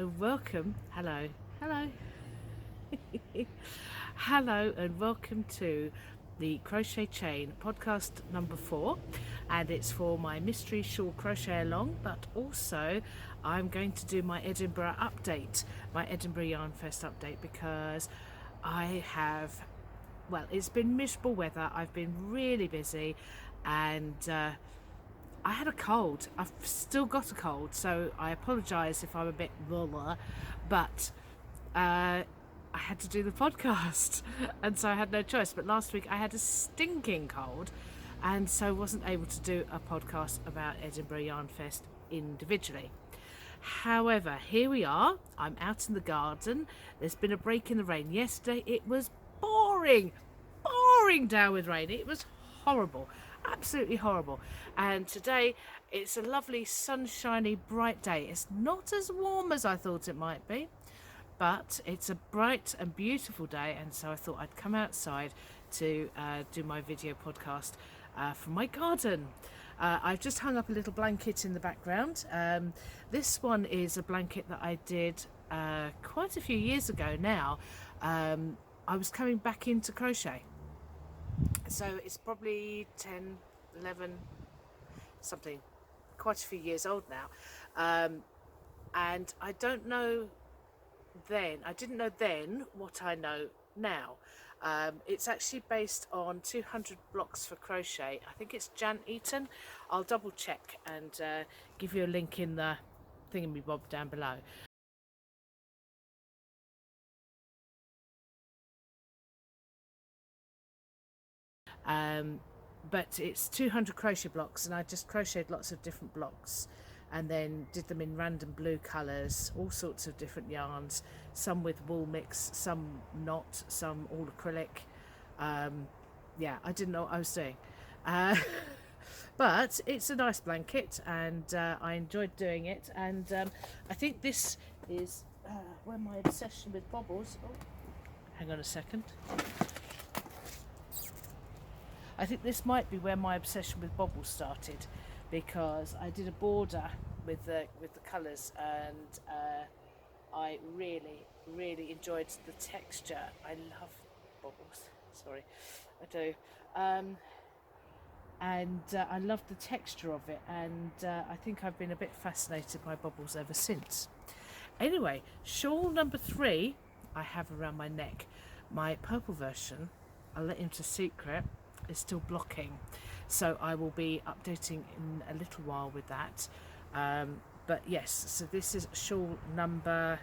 and welcome. Hello. Hello and welcome to the Crochet Chain podcast number 4, and it's for my mystery shawl crochet along, but also I'm going to do my Edinburgh update, my Edinburgh Yarn Fest update, because I have, well, it's been miserable weather. I've been really busy, and I had a cold. I've still got a cold, so I apologise if I'm a bit blah, but I had to do the podcast, and so I had no choice. But last week I had a stinking cold, and so wasn't able to do a podcast about Edinburgh Yarn Fest individually. However, here we are. I'm out in the garden. There's been a break in the rain. Yesterday it was pouring down with rain. It was horrible, absolutely horrible. And today it's a lovely sunshiny bright day. It's not as warm as I thought it might be, but it's a bright and beautiful day, and so I thought I'd come outside to do my video podcast from my garden. I've just hung up a little blanket in the background. This one is a blanket that I did quite a few years ago now. I was coming back into crochet, so it's probably 10, 11, something, quite a few years old now. And I didn't know then what I know now. It's actually based on 200 blocks for crochet. I think it's Eaton. I'll double check and give you a link in the thingamabob down below. But it's 200 crochet blocks, and I just crocheted lots of different blocks and then did them in random blue colours, all sorts of different yarns, some with wool mix, some not, some all acrylic. Yeah, I didn't know what I was doing. But it's a nice blanket, and I enjoyed doing it, and I think this is where my obsession with bobbles... Oh, hang on a second. I think this might be where my obsession with bobbles started, because I did a border with the colours, and I really enjoyed the texture. I love bobbles. Sorry, I do. And I love the texture of it, and I think I've been a bit fascinated by bobbles ever since. Anyway, shawl number 3 I have around my neck. My purple version, I'll let into secret, is still blocking, so I will be updating in a little while with that. But yes, so this is shawl number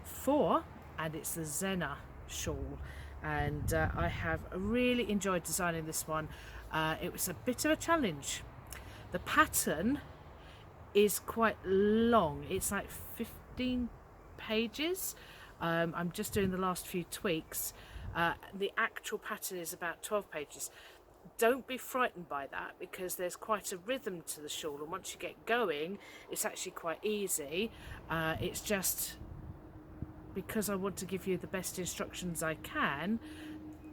4, and it's the Zena shawl, and I have really enjoyed designing this one. It was a bit of a challenge. The pattern is quite long. It's like 15 pages. I'm just doing the last few tweaks. The actual pattern is about 12 pages. Don't be frightened by that, because there's quite a rhythm to the shawl, and once you get going it's actually quite easy. It's just because I want to give you the best instructions I can,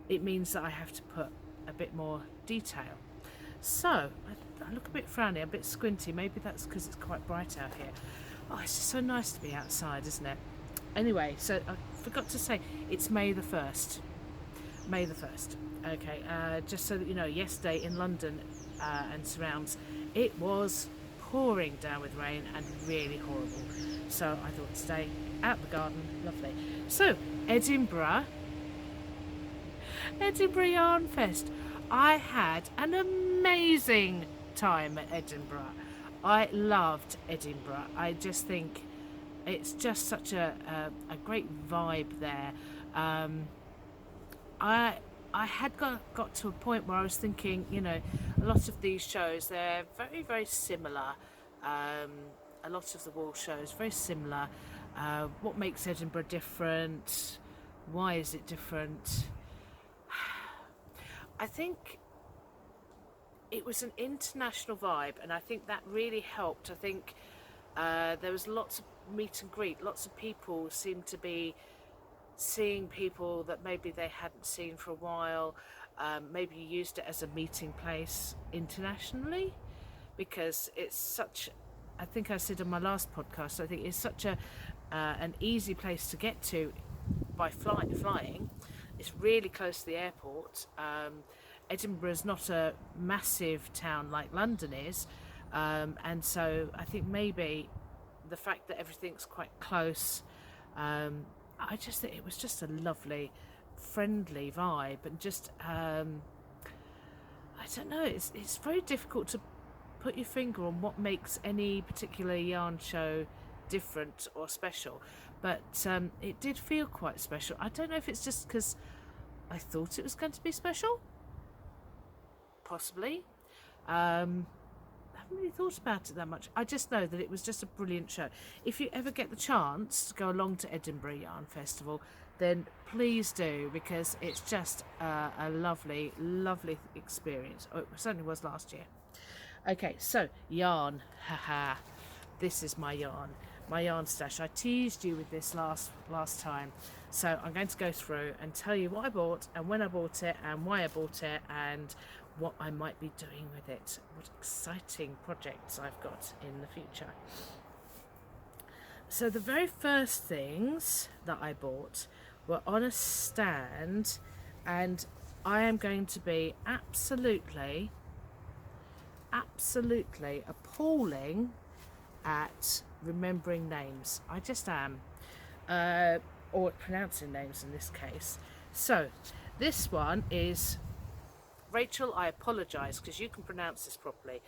it means that I have to put a bit more detail. So I look a bit frowny, a bit squinty. Maybe that's because it's quite bright out here. Oh, it's just so nice to be outside, isn't it? Anyway, so I forgot to say, it's May the 1st. May the 1st. Okay, just so that you know, yesterday in London and surrounds, it was pouring down with rain and really horrible. So I thought, today, out the garden, lovely. So, Edinburgh Yarn Fest. I had an amazing time at Edinburgh. I loved Edinburgh. I just think it's just such a great vibe there. I had got to a point where I was thinking, you know, a lot of these shows, they're very similar. A lot of the wool shows, very similar. What makes Edinburgh different? Why is it different? I think it was an international vibe, and I think that really helped. I think there was lots of meet and greet. Lots of people seemed to be seeing people that maybe they hadn't seen for a while. Maybe used it as a meeting place internationally, because it's such I think I said in my last podcast, I think it's such an easy place to get to by flying. It's really close to the airport. Edinburgh is not a massive town like London is, and so I think maybe the fact that everything's quite close, I just think it was just a lovely, friendly vibe, and just I don't know. It's very difficult to put your finger on what makes any particular yarn show different or special, but it did feel quite special. I don't know if it's just because I thought it was going to be special, possibly. I haven't really thought about it that much. I just know that it was just a brilliant show. If you ever get the chance to go along to Edinburgh Yarn Festival, then please do, because it's just a lovely, lovely experience. Oh, it certainly was last year. Okay, so yarn, haha, this is my yarn stash. I teased you with this last time, so I'm going to go through and tell you what I bought and when I bought it and why I bought it and what I might be doing with it, what exciting projects I've got in the future. So the very first things that I bought were on a stand, and I am going to be absolutely appalling at remembering names. I just am, or pronouncing names in this case. So this one is, Rachel, I apologise because you can pronounce this properly,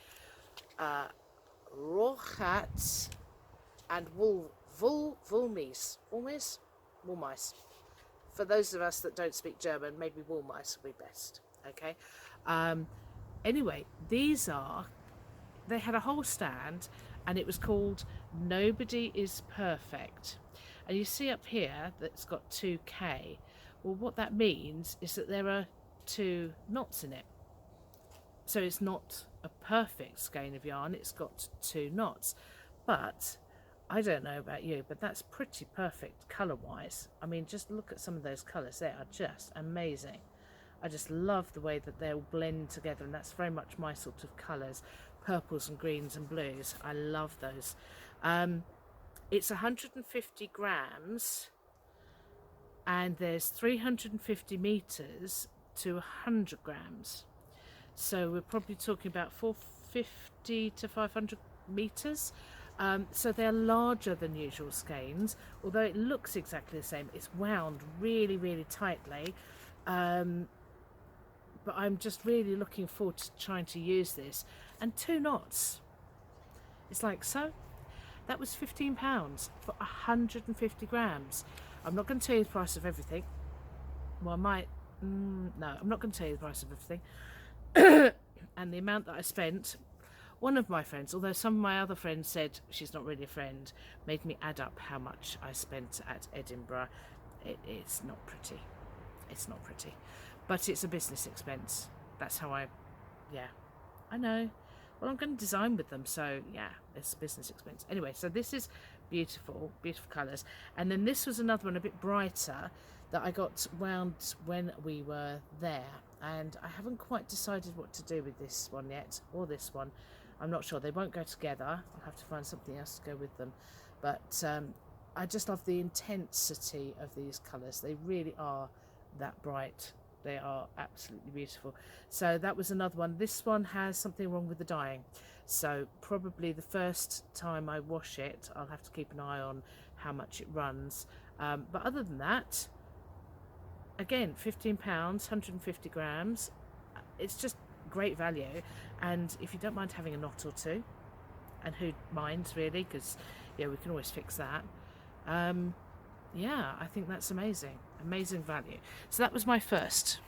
Rochat and Woolmeis. For those of us that don't speak German, maybe Woolmeis will be best. Okay. Anyway, they had a whole stand, and it was called Nobody is Perfect. And you see up here that it's got 2K. Well, what that means is that there are 2 knots in it. So it's not a perfect skein of yarn, it's got 2 knots. But I don't know about you, but that's pretty perfect colour wise. I mean, just look at some of those colours, they are just amazing. I just love the way that they all blend together, and that's very much my sort of colours, purples and greens and blues. I love those. It's 150 grams, and there's 350 meters to 100 grams. So we're probably talking about 450 to 500 meters. So they're larger than usual skeins, although it looks exactly the same. It's wound really, really tightly. But I'm just really looking forward to trying to use this. And 2 knots. It's like, so that was £15 for 150 grams. I'm not going to tell you the price of everything. Well, I might. No, I'm not going to tell you the price of everything. And the amount that I spent, one of my friends, although some of my other friends said she's not really a friend, made me add up how much I spent at Edinburgh. It's not pretty. It's not pretty. But it's a business expense. That's how I know. Well, I'm going to design with them, so yeah, it's a business expense. Anyway, so this is beautiful, beautiful colours. And then this was another one, a bit brighter, that I got wound when we were there. And I haven't quite decided what to do with this one yet, or this one. I'm not sure. They won't go together. I'll have to find something else to go with them. But I just love the intensity of these colours. They really are that bright. They are absolutely beautiful. So that was another one. This one has something wrong with the dyeing, so probably the first time I wash it I'll have to keep an eye on how much it runs, but other than that, again, £15, 150 grams. It's just great value, and if you don't mind having a knot or two, and who minds really, because yeah, we can always fix that. Yeah, I think that's amazing value. So that's my first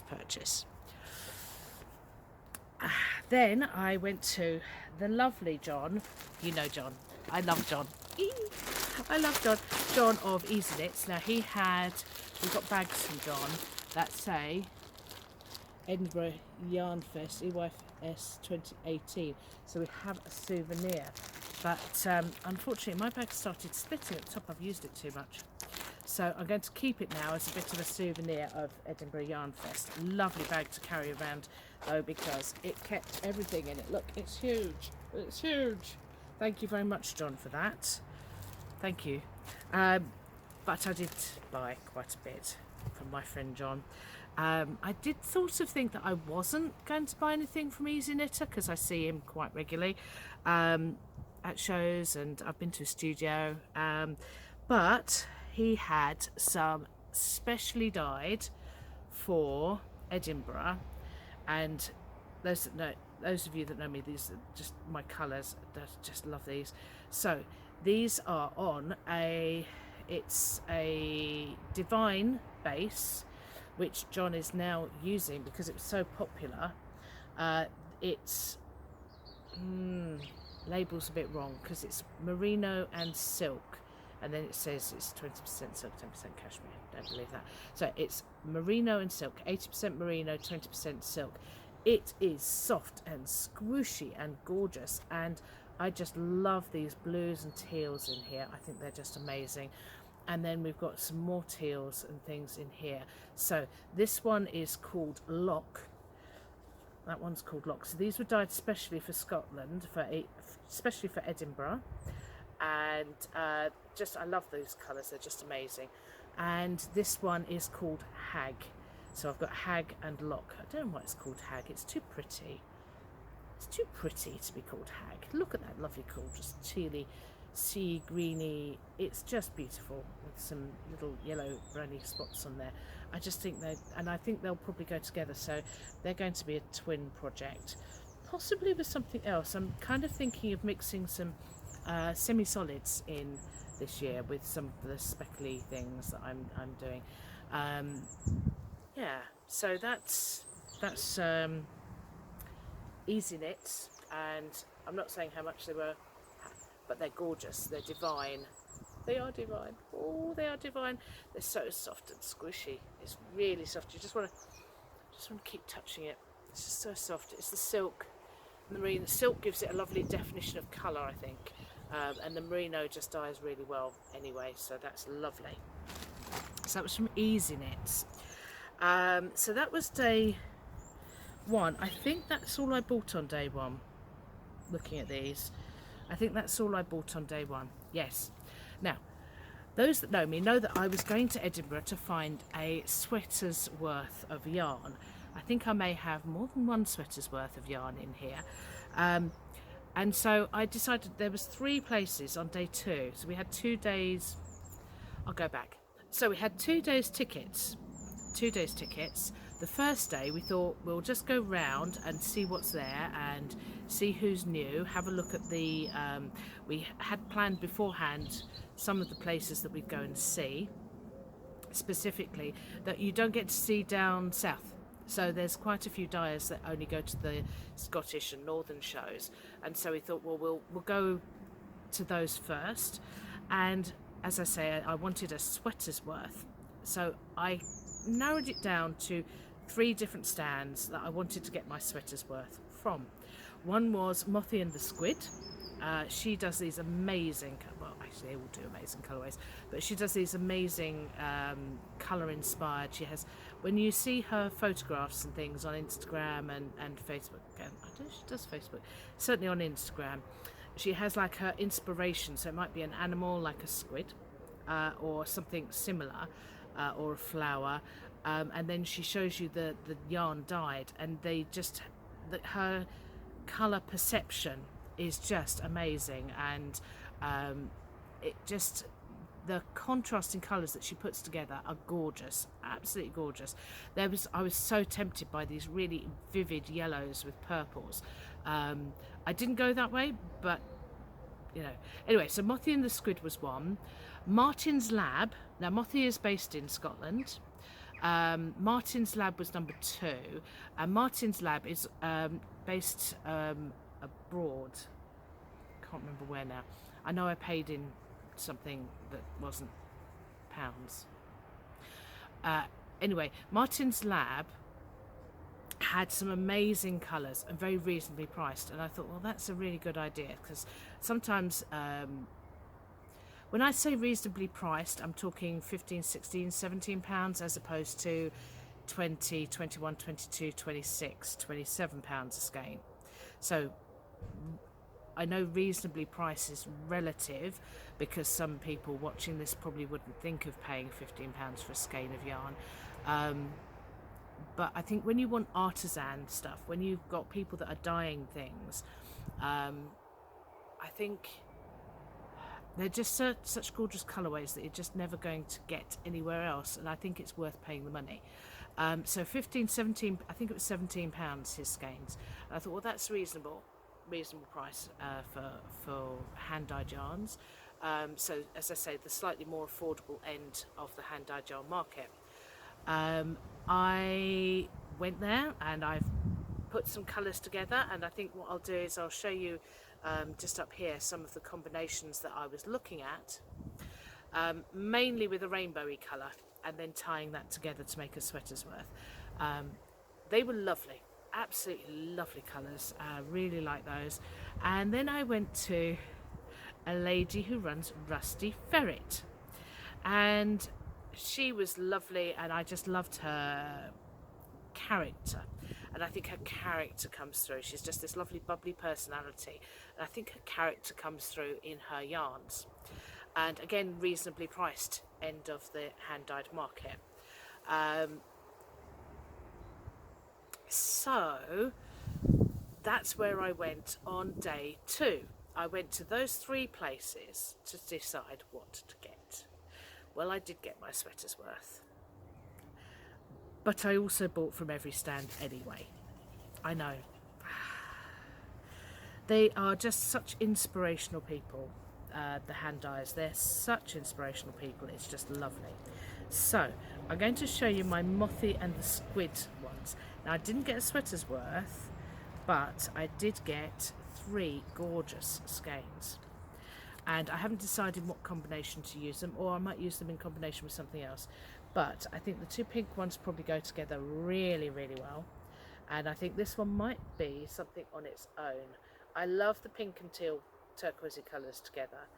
purchase. Then I went to the lovely John. You know John. I love John. I love John of Easy Knits. Now we got bags from John that say Edinburgh Yarn Fest EYFS 2018, so we have a souvenir. But unfortunately my bag started splitting at the top. I've used it too much, so I'm going to keep it now as a bit of a souvenir of Edinburgh Yarn Fest. Lovely bag to carry around though, because it kept everything in it. Look, it's huge. Thank you very much, John, for that. Thank you. But I did buy quite a bit from my friend John. I did sort of think that I wasn't going to buy anything from Easy Knitter because I see him quite regularly at shows, and I've been to his studio. But he had some specially dyed for Edinburgh, and those of you that know me, these are just my colours. I just love these. So these are on it's a Divine base, which John is now using because it was so popular. It's label's a bit wrong because it's merino and silk, and then it says it's 20% silk, 10% cashmere. Don't believe that. So it's merino and silk, 80% merino, 20% silk. It is soft and squishy and gorgeous, and I just love these blues and teals in here. I think they're just amazing. And then we've got some more teals and things in here. So this one is called Lock. That one's called Lock. So these were dyed especially for Scotland, especially for Edinburgh. And I love those colours. They're just amazing. And this one is called Hag. So I've got Hag and Lock. I don't know why it's called Hag. It's too pretty. It's too pretty to be called Hag. Look at that lovely, gorgeous, tealy, sea greeny. It's just beautiful with some little yellow browny spots on there. I just think I think they'll probably go together. So they're going to be a twin project, possibly with something else. I'm kind of thinking of mixing some semi-solids in this year with some of the speckly things that I'm doing. Yeah, so that's Easy Knits, and I'm not saying how much they were, but they're gorgeous. They're divine. They are divine. Oh, they are divine. They're so soft and squishy. It's really soft. You just want to keep touching it. It's just so soft. It's the silk. The merino silk gives it a lovely definition of colour, I think, and the merino just dyes really well anyway. So that's lovely. So that was from Easy Knits. So that was day one. I think that's all I bought on day one. Looking at these, I think that's all I bought on day one. Yes. Now, those that know me know that I was going to Edinburgh to find a sweater's worth of yarn. I think I may have more than one sweater's worth of yarn in here. And so I decided there was 3 places on day 2. So we had 2 days. I'll go back. So we had 2 days tickets. 2 days tickets. The first day we thought we'll just go round and see what's there and see who's new, have a look at the we had planned beforehand some of the places that we'd go and see, specifically that you don't get to see down south. So there's quite a few dyers that only go to the Scottish and Northern shows, and so we thought, well, we'll go to those first. And as I say, I wanted a sweater's worth, so I narrowed it down to 3 different stands that I wanted to get my sweater's worth from. One was Mothy and the Squid. She does these amazing, well, actually they all do amazing colourways, but she does these amazing colour inspired. She has, when you see her photographs and things on Instagram and Facebook, and I don't know if she does Facebook, certainly on Instagram, she has like her inspiration. So it might be an animal like a squid or something similar, or a flower, and then she shows you the yarn dyed, and they just, her colour perception is just amazing, and it just, the contrasting colours that she puts together are gorgeous, absolutely gorgeous. I was so tempted by these really vivid yellows with purples. I didn't go that way, but you know. Anyway, so Mothy and the Squid was one. Martin's Lab. Now, Mothy is based in Scotland. Martin's Lab was number 2, and Martin's Lab is based abroad. Can't remember where now. I know I paid in something that wasn't pounds. Anyway, Martin's Lab had some amazing colours and very reasonably priced, and I thought, well, that's a really good idea, because sometimes when I say reasonably priced, I'm talking 15, 16, 17 pounds, as opposed to 20, 21, 22, 26, 27 pounds a skein. So I know reasonably price is relative, because some people watching this probably wouldn't think of paying £15 for a skein of yarn. But I think when you want artisan stuff, when you've got people that are dyeing things, I think they're just such gorgeous colourways that you're just never going to get anywhere else, and I think it's worth paying the money. So 15, 17, I think it was £17 his skeins. And I thought, well, that's reasonable price for hand-dyed yarns. So as I say, the slightly more affordable end of the hand-dyed yarn market. I went there and I've put some colours together, and I think what I'll do is I'll show you just up here some of the combinations that I was looking at, mainly with a rainbowy colour, and then tying that together to make a sweater's worth. They were lovely, absolutely lovely colours. Really like those. And then I went to a lady who runs Rusty Ferret, and she was lovely, and I just loved her character, and I think her character comes through. She's just this lovely bubbly personality, and I think her character comes through in her yarns. And again, reasonably priced end of the hand-dyed market. So that's where I went on day 2. I went to those 3 places to decide what to get. Well, I did get my sweater's worth, but I also bought from every stand anyway. I know. They are just such inspirational people, the hand dyers. They're such inspirational people. It's just lovely. So I'm going to show you my mothy and the squid ones. Now, I didn't get a sweater's worth, but I did get 3 gorgeous skeins. And I haven't decided what combination to use them, or I might use them in combination with something else. But I think the 2 pink ones probably go together really, really well. And I think this one might be something on its own. I love the pink and teal turquoisey colours together.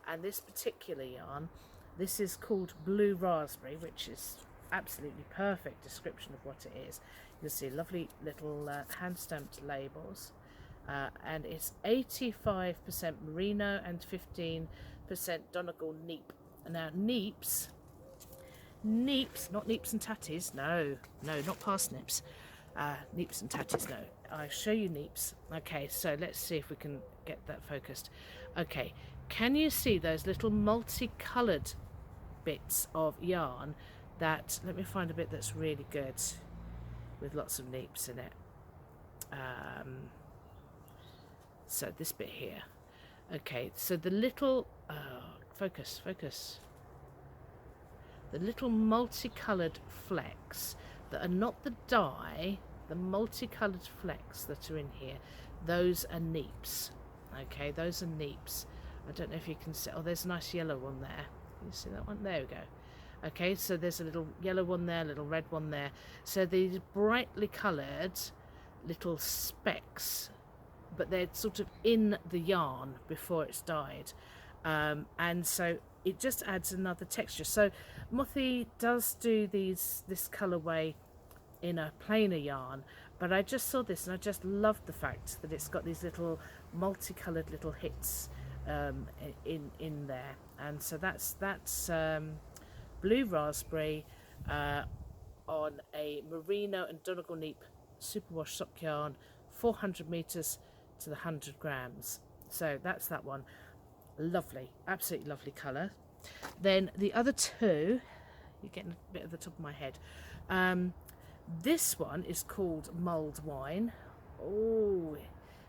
And this particular yarn, this is called Blue Raspberry, which is absolutely perfect description of what it is. You'll see lovely little hand-stamped labels. And it's 85% merino and 15% Donegal neep. Now neeps, not neeps and tatties, no, not parsnips, neeps and tatties, no. I'll show you neeps. Okay, so let's see if we can get that focused. Okay, can you see those little multicoloured bits of yarn that, let me find a bit that's really good with lots of neeps in it. So this bit here. Okay, so the little, focus. The little multicoloured flecks that are not the dye, the multicoloured flecks that are in here, those are neeps. Okay, those are neeps. I don't know if you can see, oh, there's a nice yellow one there. Can you see that one? There we go. Okay, so there's a little yellow one there, a little red one there. So these brightly coloured little specks, but they're sort of in the yarn before it's dyed, and so it just adds another texture. So Mothy does do this colourway in a plainer yarn, but I just saw this and I just loved the fact that it's got these little multicoloured little hits in there. And so that's Blue Raspberry on a merino and Donegal neep superwash sock yarn, 400 metres to the 100 grams. So that's that one. Lovely, absolutely lovely colour. Then the other 2, you're getting a bit of the top of my head. This one is called Mulled Wine. Oh,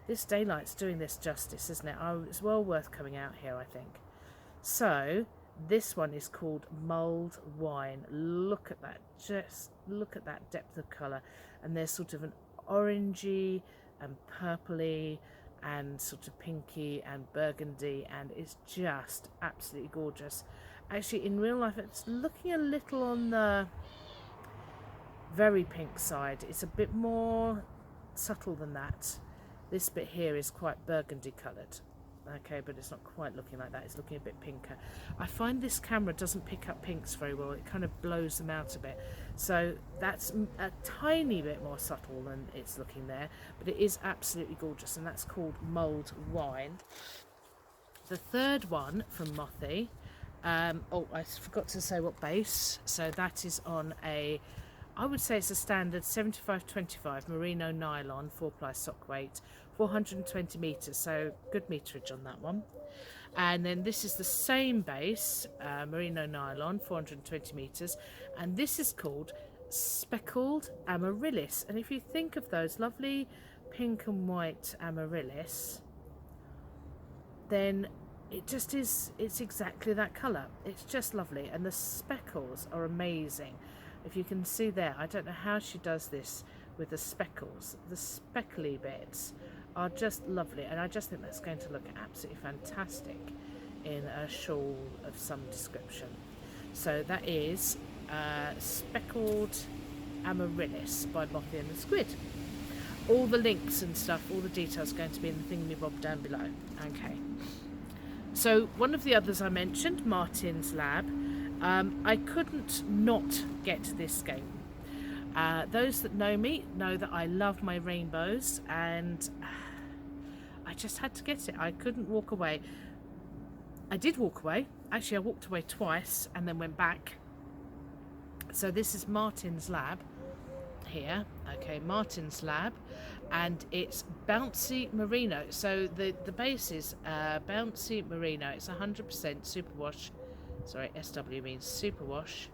this daylight's doing this justice, isn't it? Oh, it's well worth coming out here, I think. So this one is called Mulled Wine. Look at that, just look at that depth of colour. And there's sort of an orangey and purpley and sort of pinky and burgundy, and it's just absolutely gorgeous. Actually, in real life, it's looking a little on the very pink side. It's a bit more subtle than that. This bit here is quite burgundy coloured. okay, but it's not quite looking like that. It's looking a bit pinker. I find this camera doesn't pick up pinks very well. It kind of blows them out a bit. So that's a tiny bit more subtle than it's looking there, but it is absolutely gorgeous, and that's called Mulled Wine. The third one from Mothy, oh, I forgot to say what base. So that is on a, I would say it's a standard 75-25 merino nylon 4-ply sock weight, 420 metres, so good meterage on that one. And then this is the same base, merino nylon 420 metres, and this is called Speckled Amaryllis. And if you think of those lovely pink and white amaryllis, then it just is, it's exactly that colour. It's just lovely, and the speckles are amazing. If you can see there, I don't know how she does this with the speckles. The speckly bits are just lovely, and I just think that's going to look absolutely fantastic in a shawl of some description. So that is Speckled Amaryllis by Mothy and the Squid. All the links and stuff, all the details are going to be in the thingy-bob down below. Okay. So one of the others I mentioned, Martin's Lab, I couldn't not get this skein. Those that know me know that I love my rainbows, and I just had to get it. I couldn't walk away. I did walk away. Actually, I walked away twice and then went back. So this is Martin's Lab here. Okay, Martin's Lab, and it's bouncy merino. So the base is bouncy merino. It's 100% superwash. Sorry, SW means superwash.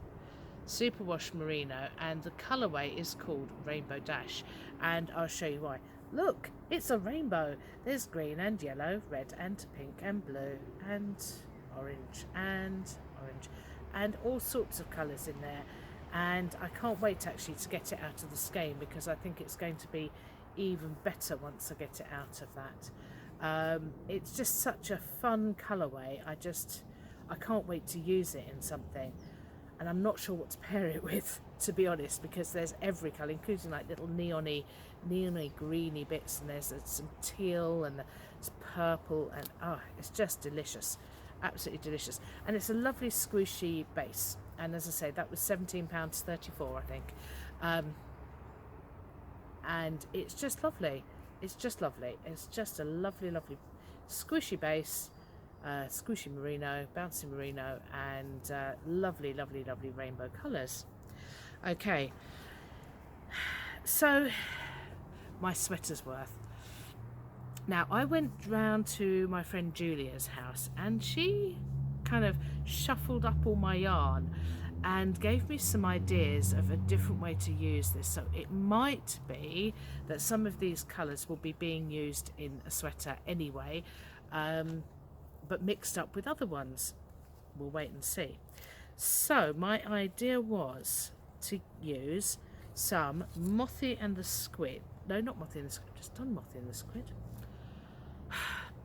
Superwash merino, and the colorway is called Rainbow Dash, and I'll show you why. Look, it's a rainbow. There's green and yellow, red and pink and blue and orange and all sorts of colors in there, and I can't wait actually to get it out of the skein, because I think it's going to be even better once I get it out of that. It's just such a fun colorway. I can't wait to use it in something, and I'm not sure what to pair it with, to be honest, because there's every colour, including like little neony greeny bits, and there's some teal and it's purple, and it's just delicious, absolutely delicious. And it's a lovely squishy base, and as I say, that was £17.34, I think. And it's just lovely. It's just lovely. It's just a lovely squishy base, squishy merino, bouncy merino, and lovely rainbow colours. Okay, so my sweater's worth. Now, I went round to my friend Julia's house, and she kind of shuffled up all my yarn and gave me some ideas of a different way to use this. So it might be that some of these colours will be being used in a sweater anyway, but mixed up with other ones. We'll wait and see. So my idea was to use some Mothy and the Squid. No, not Mothy and the Squid, just done Mothy and the Squid.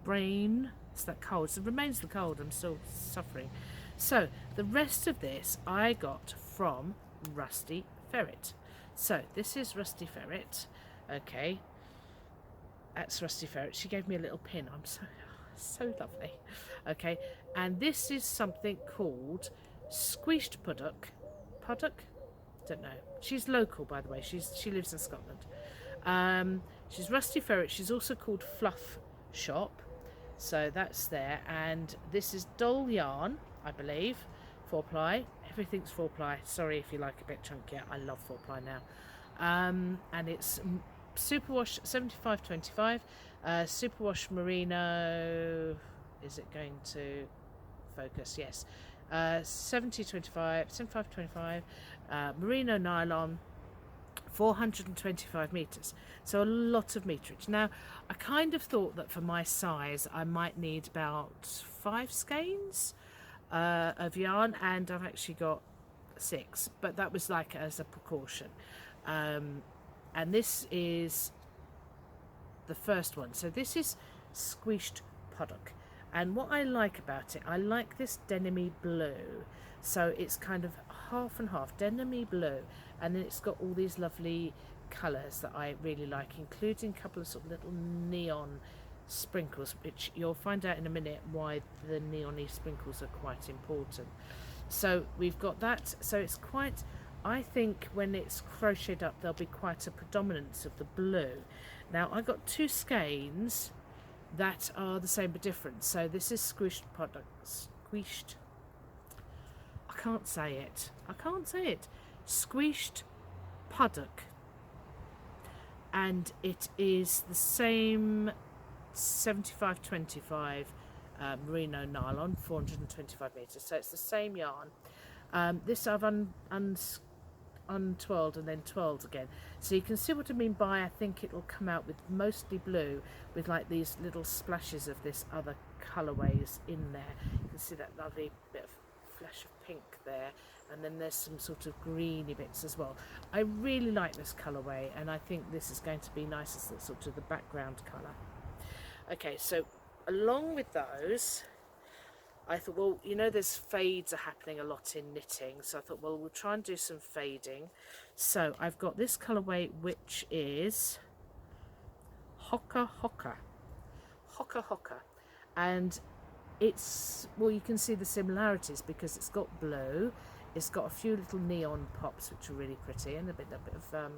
Brain, it's that cold. So it remains the cold, I'm still suffering. So the rest of this I got from Rusty Ferret. So this is Rusty Ferret. Okay, that's Rusty Ferret. She gave me a little pin. I'm so lovely. Okay, and this is something called Squished Puddock. Don't know. She's local, by the way. She lives in Scotland. She's Rusty Ferret. She's also called Fluff Shop. So that's there. And this is Doll Yarn, I believe. 4-ply. Everything's 4-ply. Sorry if you like a bit chunkier. I love 4-ply now. And it's superwash 75-25. Superwash merino. Is it going to focus? Yes. 75-25. Merino nylon. 425 meters, so a lot of meterage. Now, I kind of thought that for my size I might need about 5 skeins of yarn, and I've actually got 6, but that was like as a precaution. And this is the first one. So this is Squished Puddock, and what I like about it, I like this denim-y blue. So it's kind of half and half, denim-y blue, and then it's got all these lovely colours that I really like, including a couple of sort of little neon sprinkles, which you'll find out in a minute why the neon-y sprinkles are quite important. So we've got that. So it's quite, I think when it's crocheted up there'll be quite a predominance of the blue. Now I got two skeins that are the same but different. So this is squished products, squished, I can't say it, squished puddock, and it is the same 75-25 merino nylon, 425 meters, so it's the same yarn. This I've untwirled and then twirled again, so you can see what I mean by I think it'll come out with mostly blue with like these little splashes of this other colourways in there. You can see that lovely bit of flash of pink there, and then there's some sort of greeny bits as well. I really like this colourway, and I think this is going to be nice as the sort of the background colour. Okay, so along with those, I thought, well, you know, there's fades are happening a lot in knitting, so I thought, well, we'll try and do some fading. So I've got this colourway, which is Hoka Hoka, and it's, well, you can see the similarities because it's got blue, it's got a few little neon pops which are really pretty, and a bit of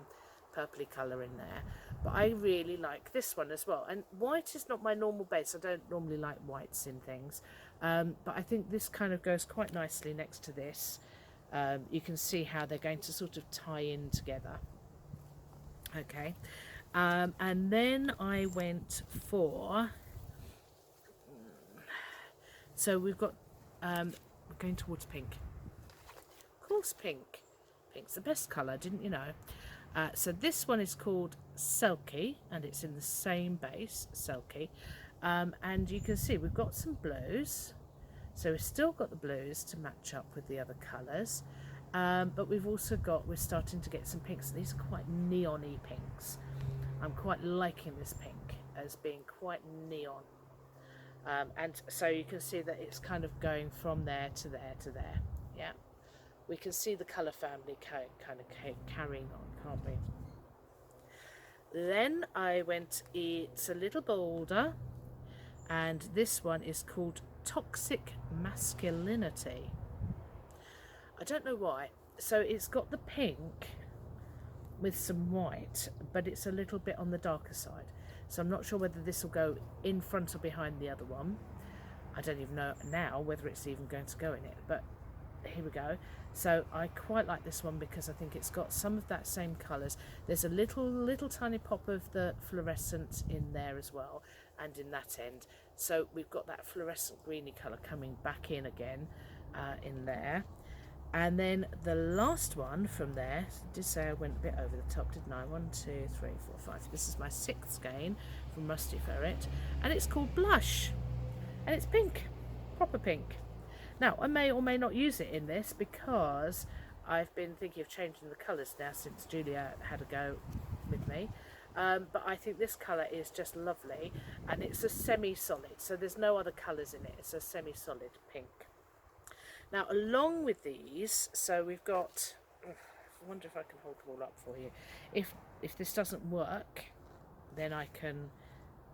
purpley colour in there, but I really like this one as well. And white is not my normal base, I don't normally like whites in things, but I think this kind of goes quite nicely next to this. You can see how they're going to sort of tie in together. Okay, and then I went for, so we've got, we're going towards pink. Of course, pink's the best colour, didn't you know? So this one is called Selkie, and it's in the same base, Selkie, and you can see we've got some blues, so we've still got the blues to match up with the other colours, but we've also got, we're starting to get some pinks. These are quite neon-y pinks. I'm quite liking this pink as being quite neon, and so you can see that it's kind of going from there to there to there. Yeah, we can see the colour family kind of carrying on, can't we? Then I went, it's a little bolder, and this one is called Toxic Masculinity. I don't know why. So it's got the pink with some white, but it's a little bit on the darker side. So I'm not sure whether this will go in front or behind the other one. I don't even know now whether it's even going to go in it, but here we go. So I quite like this one because I think it's got some of that same colours. There's a little tiny pop of the fluorescent in there as well, and in that end. So we've got that fluorescent greeny colour coming back in again in there. And then the last one from there, I did say I went a bit over the top, didn't I? 1, 2, 3, 4, 5. This is my 6th skein from Rusty Ferret, and it's called Blush, and it's pink, proper pink. Now I may or may not use it in this because I've been thinking of changing the colours now since Julia had a go with me, but I think this colour is just lovely, and it's a semi-solid, so there's no other colours in it. It's a semi-solid pink. Now along with these, so we've got, I wonder if I can hold them all up for you. If this doesn't work, then I can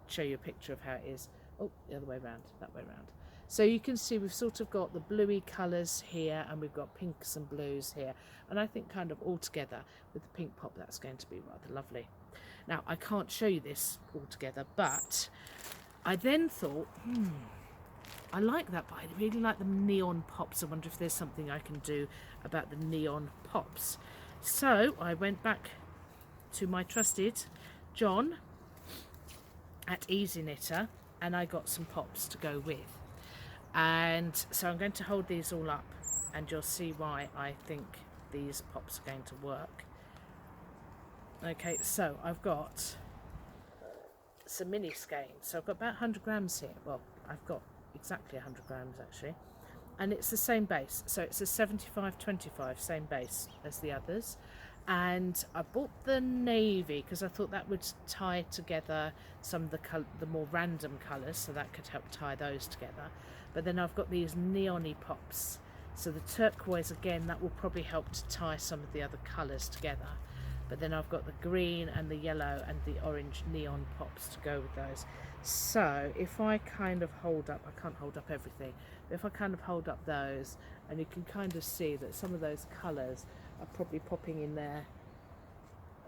show you a picture of how it is. Oh, the other way around, that way around. So you can see we've sort of got the bluey colours here, and we've got pinks and blues here, and I think kind of all together with the pink pop, that's going to be rather lovely. Now I can't show you this all together, but I then thought, I like that, but I really like the neon pops. I wonder if there's something I can do about the neon pops. So I went back to my trusted John at Easy Knitter, and I got some pops to go with. And so I'm going to hold these all up, and you'll see why I think these pops are going to work. Okay, so I've got some mini skeins. So I've got about 100 grams here. Well, I've got exactly 100 grams actually, and it's the same base, so it's a 75-25, same base as the others. And I bought the navy because I thought that would tie together some of the more random colours, so that could help tie those together. But then I've got these neon-y pops, so the turquoise again, that will probably help to tie some of the other colours together. but then I've got the green and the yellow and the orange neon pops to go with those. So if I kind of hold up, I can't hold up everything, but if I kind of hold up those, and you can kind of see that some of those colours are probably popping in there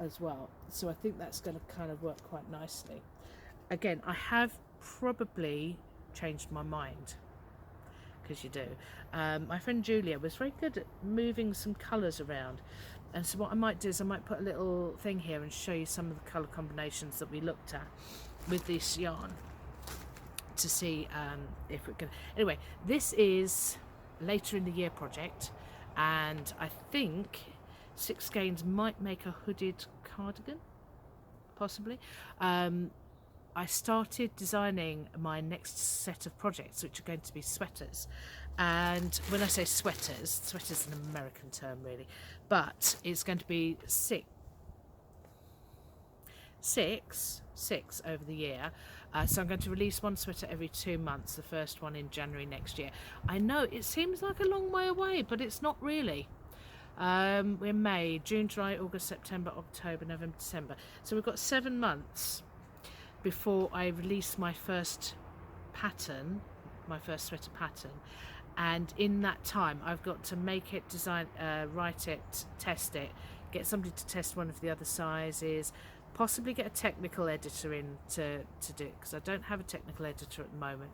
as well. So I think that's going to kind of work quite nicely. Again, I have probably changed my mind, because you do. My friend Julia was very good at moving some colours around, and so what I might do is I might put a little thing here and show you some of the colour combinations that we looked at with this yarn to see if we can. Anyway, this is later in the year project, and I think 6 skeins might make a hooded cardigan, possibly. I started designing my next set of projects, which are going to be sweaters. And when I say sweaters, sweaters is an American term really, but it's going to be six over the year. So I'm going to release one sweater every 2 months, the first one in January next year. I know it seems like a long way away, but it's not really. We're May, June, July, August, September, October, November, December. So we've got 7 months before I release my first pattern, my first sweater pattern. And in that time I've got to make it, design, write it, test it, get somebody to test one of the other sizes, possibly get a technical editor in to do it, because I don't have a technical editor at the moment.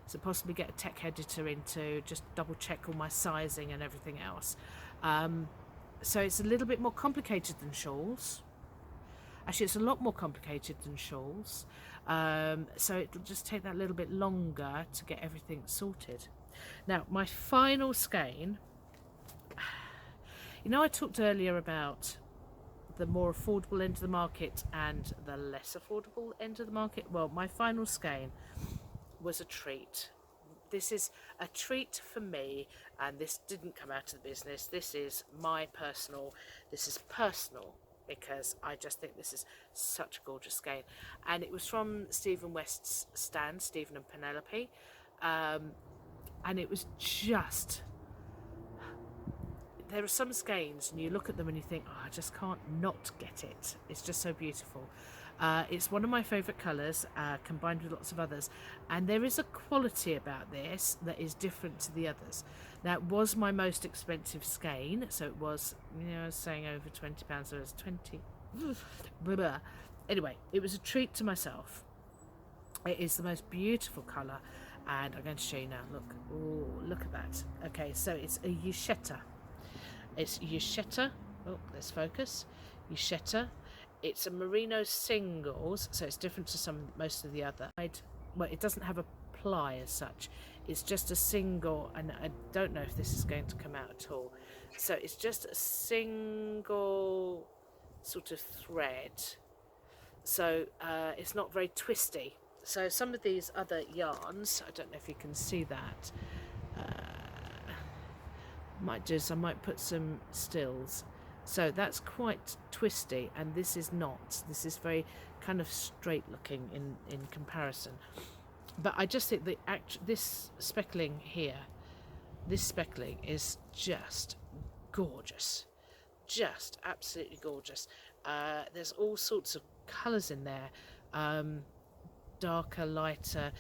So possibly get a tech editor in to just double check all my sizing and everything else. So it's a little bit more complicated than shawls. Actually, it's a lot more complicated than shawls. So it'll just take that little bit longer to get everything sorted. Now, my final skein, you know, I talked earlier about the more affordable end of the market and the less affordable end of the market. Well, my final skein was a treat. This is a treat for me, and this didn't come out of the business. This is personal, because I just think this is such a gorgeous skein. And it was from Stephen West's stand, Stephen and Penelope. And it was just, there are some skeins and you look at them and you think, oh, I just can't not get it. It's just so beautiful. It's one of my favourite colours, combined with lots of others, and there is a quality about this that is different to the others. Now, it was my most expensive skein, so it was, you know, I was saying over £20, so it was 20. Anyway, it was a treat to myself. It is the most beautiful colour, and I'm going to show you now. Look, oh, look at that. Okay, so it's a Yushetta. It's Yushetta. Oh, let's focus. Yushetta. It's a merino singles, so it's different to most of the other. Well, it doesn't have a ply as such. It's just a single, and I don't know if this is going to come out at all. So it's just a single sort of thread. So it's not very twisty. So some of these other yarns, I don't know if you can see that. I might put some stills. So that's quite twisty, and this is not. This is very kind of straight looking in comparison. But I just think this speckling here, this speckling is just gorgeous. Just absolutely gorgeous. There's all sorts of colours in there. Darker, lighter,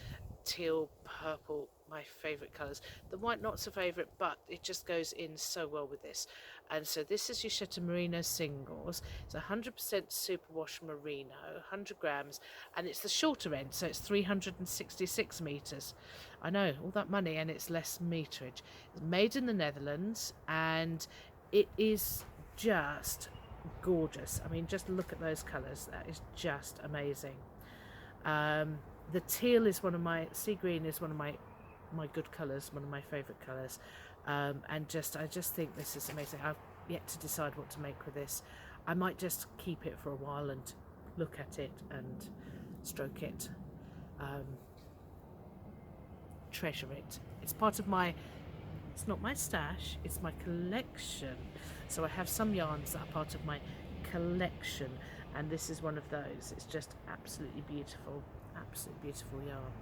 teal, purple, my favourite colours. The white not so favourite, but it just goes in so well with this. And so this is Yushetta Merino Singles. It's 100% superwash merino, 100 grams, and it's the shorter end, so it's 366 metres. I know, all that money, and it's less meterage. It's made in the Netherlands, and it is just gorgeous. I mean, just look at those colours. That is just amazing. The teal is sea green is one of my good colours, one of my favourite colours. And I just think this is amazing. I've yet to decide what to make with this. I might just keep it for a while and look at it and stroke it, treasure it. It's part of it's not my stash, it's my collection. So I have some yarns that are part of my collection, and this is one of those. It's just absolutely beautiful yarn.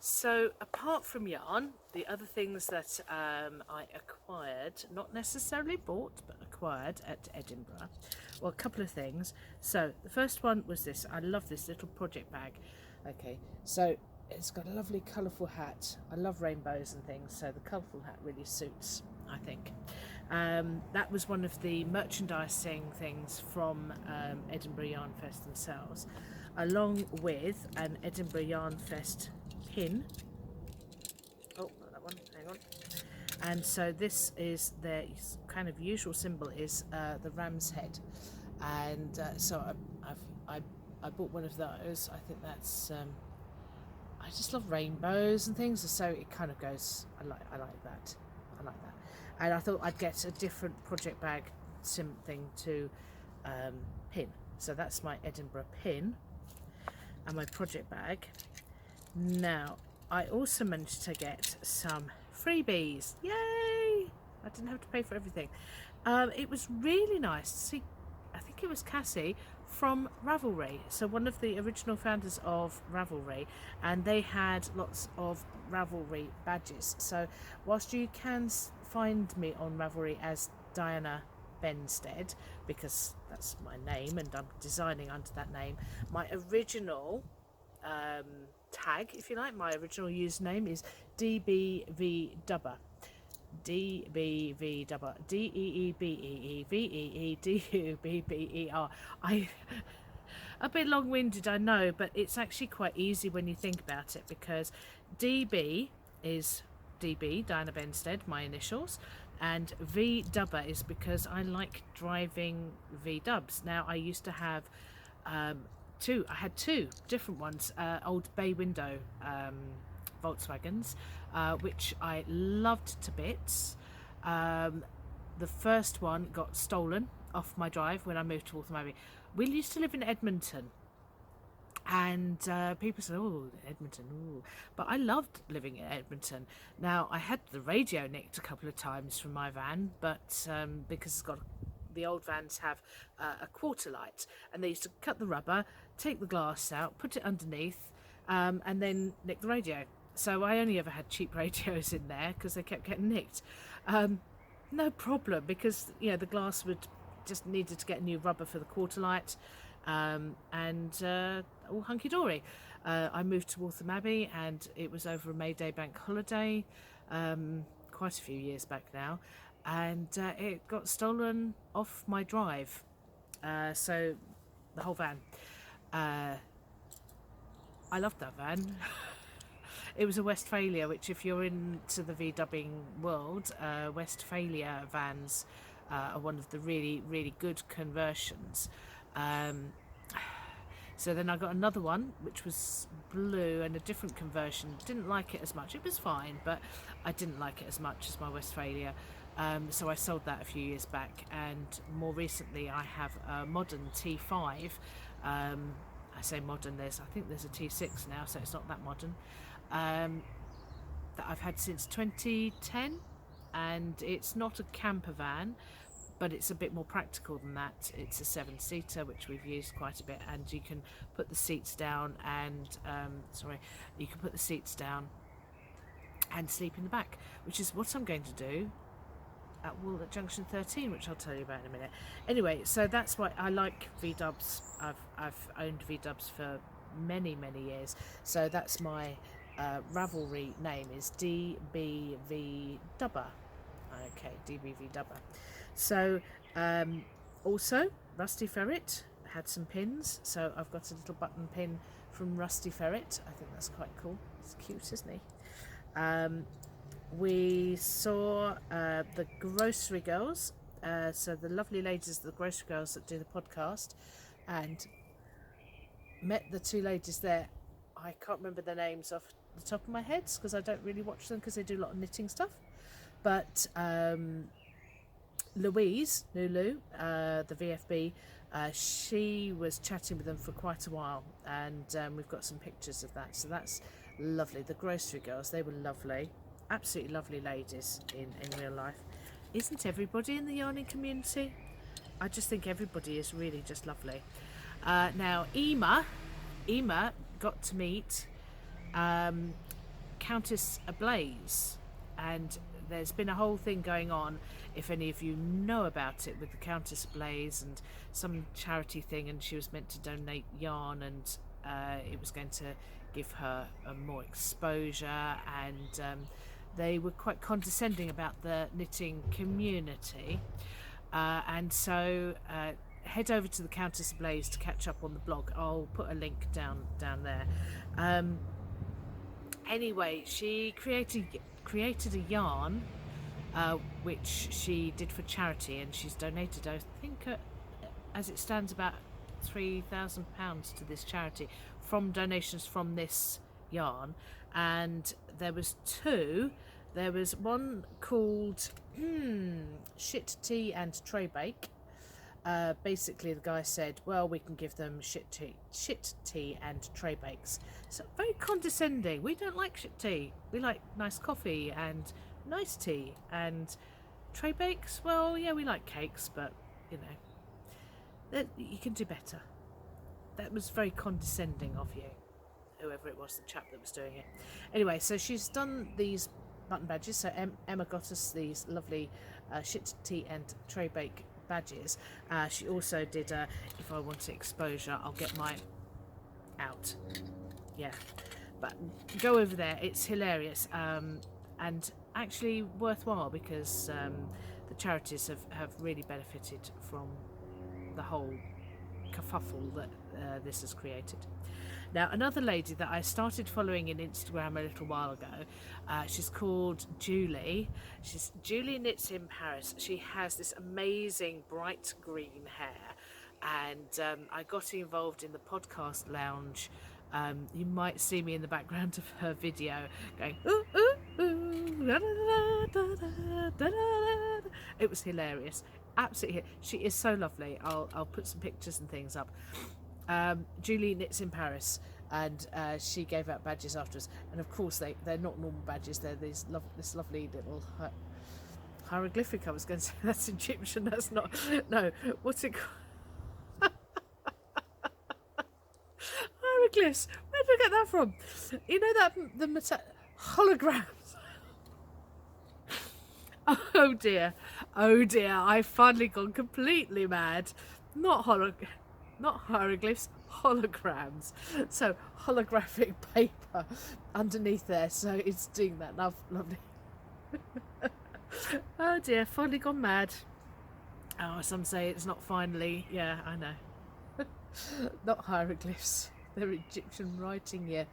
So apart from yarn, the other things that I acquired, not necessarily bought, but acquired at Edinburgh. Well, a couple of things. So the first one was this. I love this little project bag. Okay, so it's got a lovely colourful hat. I love rainbows and things, so the colourful hat really suits, I think. That was one of the merchandising things from Edinburgh Yarn Fest themselves, along with an Edinburgh Yarn Fest pin. Oh, not that one, hang on. And so this is their kind of usual symbol is the ram's head, and so I bought one of those. I think that's I just love rainbows and things, so it kind of goes. I like that. And I thought I'd get a different project bag thing to pin. So that's my Edinburgh pin and my project bag. Now I also managed to get some freebies. Yay! I didn't have to pay for everything. It was really nice to see. I think it was Cassie from Ravelry, so one of the original founders of Ravelry, and they had lots of Ravelry badges. So whilst you can find me on Ravelry as Diana Benstead, because that's my name and I'm designing under that name, my original tag, if you like, my original username is DBVDubber. DBVDubber. DEEBEEVEEDUBBER. A bit long-winded, I know, but it's actually quite easy when you think about it, because DB is DB, Diana Benstead, my initials, and V-Dubber is because I like driving V-Dubs. Now, I used to have I had two different ones, old bay window Volkswagens, which I loved to bits. The first one got stolen off my drive when I moved to Waltham Abbey. We used to live in Edmonton, and people said, oh, Edmonton, ooh. But I loved living in Edmonton. Now, I had the radio nicked a couple of times from my van, but because it's got the old vans have a quarter light, and they used to cut the rubber, take the glass out, put it underneath, and then nick the radio. So I only ever had cheap radios in there because they kept getting nicked. No problem, because the glass would just needed to get new rubber for the quarter light, and all hunky-dory. I moved to Waltham Abbey, and it was over a May Day bank holiday, quite a few years back now, and it got stolen off my drive, so the whole van. I loved that van. It was a Westphalia, which, if you're into the V-dubbing world, Westphalia vans are one of the really, really good conversions. So then I got another one, which was blue and a different conversion. Didn't like it as much. It was fine, but I didn't like it as much as my Westphalia. So I sold that a few years back, and more recently I have a modern T5. I say modern, I think there's a T6 now, so it's not that modern. That I've had since 2010, and it's not a camper van, but it's a bit more practical than that. It's a 7-seater, which we've used quite a bit, and you can put the seats down and you can put the seats down and sleep in the back, which is what I'm going to do at Walnut Junction 13, which I'll tell you about in a minute. Anyway, so that's why I like V-dubs. I've owned V-dubs for many years, so that's my Ravelry name is DBV Dubber. Okay, DBV Dubber. So also Rusty Ferret had some pins, so I've got a little button pin from Rusty Ferret. I think that's quite cool. It's cute, isn't he? We saw the Grocery Girls, so the lovely ladies, the Grocery Girls that do the podcast, and met the two ladies there. I can't remember their names off the top of my head because I don't really watch them because they do a lot of knitting stuff. But Louise, Lulu, the VFB, she was chatting with them for quite a while, and we've got some pictures of that. So that's lovely. The Grocery Girls, they were lovely. Absolutely lovely ladies in real life. Isn't everybody in the yarning community? I just think everybody is really just lovely. Now, Emma got to meet Countess Ablaze, and there's been a whole thing going on, if any of you know about it, with the Countess Blaze and some charity thing, and she was meant to donate yarn, and it was going to give her more exposure, and they were quite condescending about the knitting community, and so head over to the Countess Blaze to catch up on the blog. I'll put a link down there. Anyway, she created a yarn which she did for charity, and she's donated, I think, as it stands, about £3,000 to this charity from donations from this yarn. And there was two. There was one called Shit Tea and Tray Bake. Basically the guy said, well, we can give them shit tea and tray bakes. So very condescending. We don't like shit tea. We like nice coffee and nice tea. And tray bakes, well, yeah, we like cakes, but you know, you can do better. That was very condescending of you, whoever it was, the chap that was doing it. Anyway, so she's done these button badges. So Emma got us these lovely shit tea and tray bake badges. She also did if I want exposure, I'll get mine out. Yeah, but go over there, it's hilarious, and actually worthwhile, because the charities have really benefited from the whole kerfuffle that this has created. Now, another lady that I started following in Instagram a little while ago, she's called Julie. Julie Knits in Paris. She has this amazing bright green hair, and I got involved in the podcast lounge. You might see me in the background of her video going, ooh, ooh, ooh, da, da, da, da, da, da. It was hilarious. Absolutely. She is so lovely. I'll put some pictures and things up. Julie Knits in Paris, and she gave out badges afterwards, and of course they're not normal badges, they're this lovely little hieroglyphic. I was going to say that's Egyptian, that's not, no, what's it called? Hieroglyphs, where did I get that from? You know that the holograms. Oh dear, I've finally gone completely mad. Not hieroglyphs, holograms. So holographic paper underneath there, so it's doing that. Lovely. Oh dear, finally gone mad. Oh, some say it's not finally. Yeah, I know. Not hieroglyphs, they're Egyptian writing, yeah.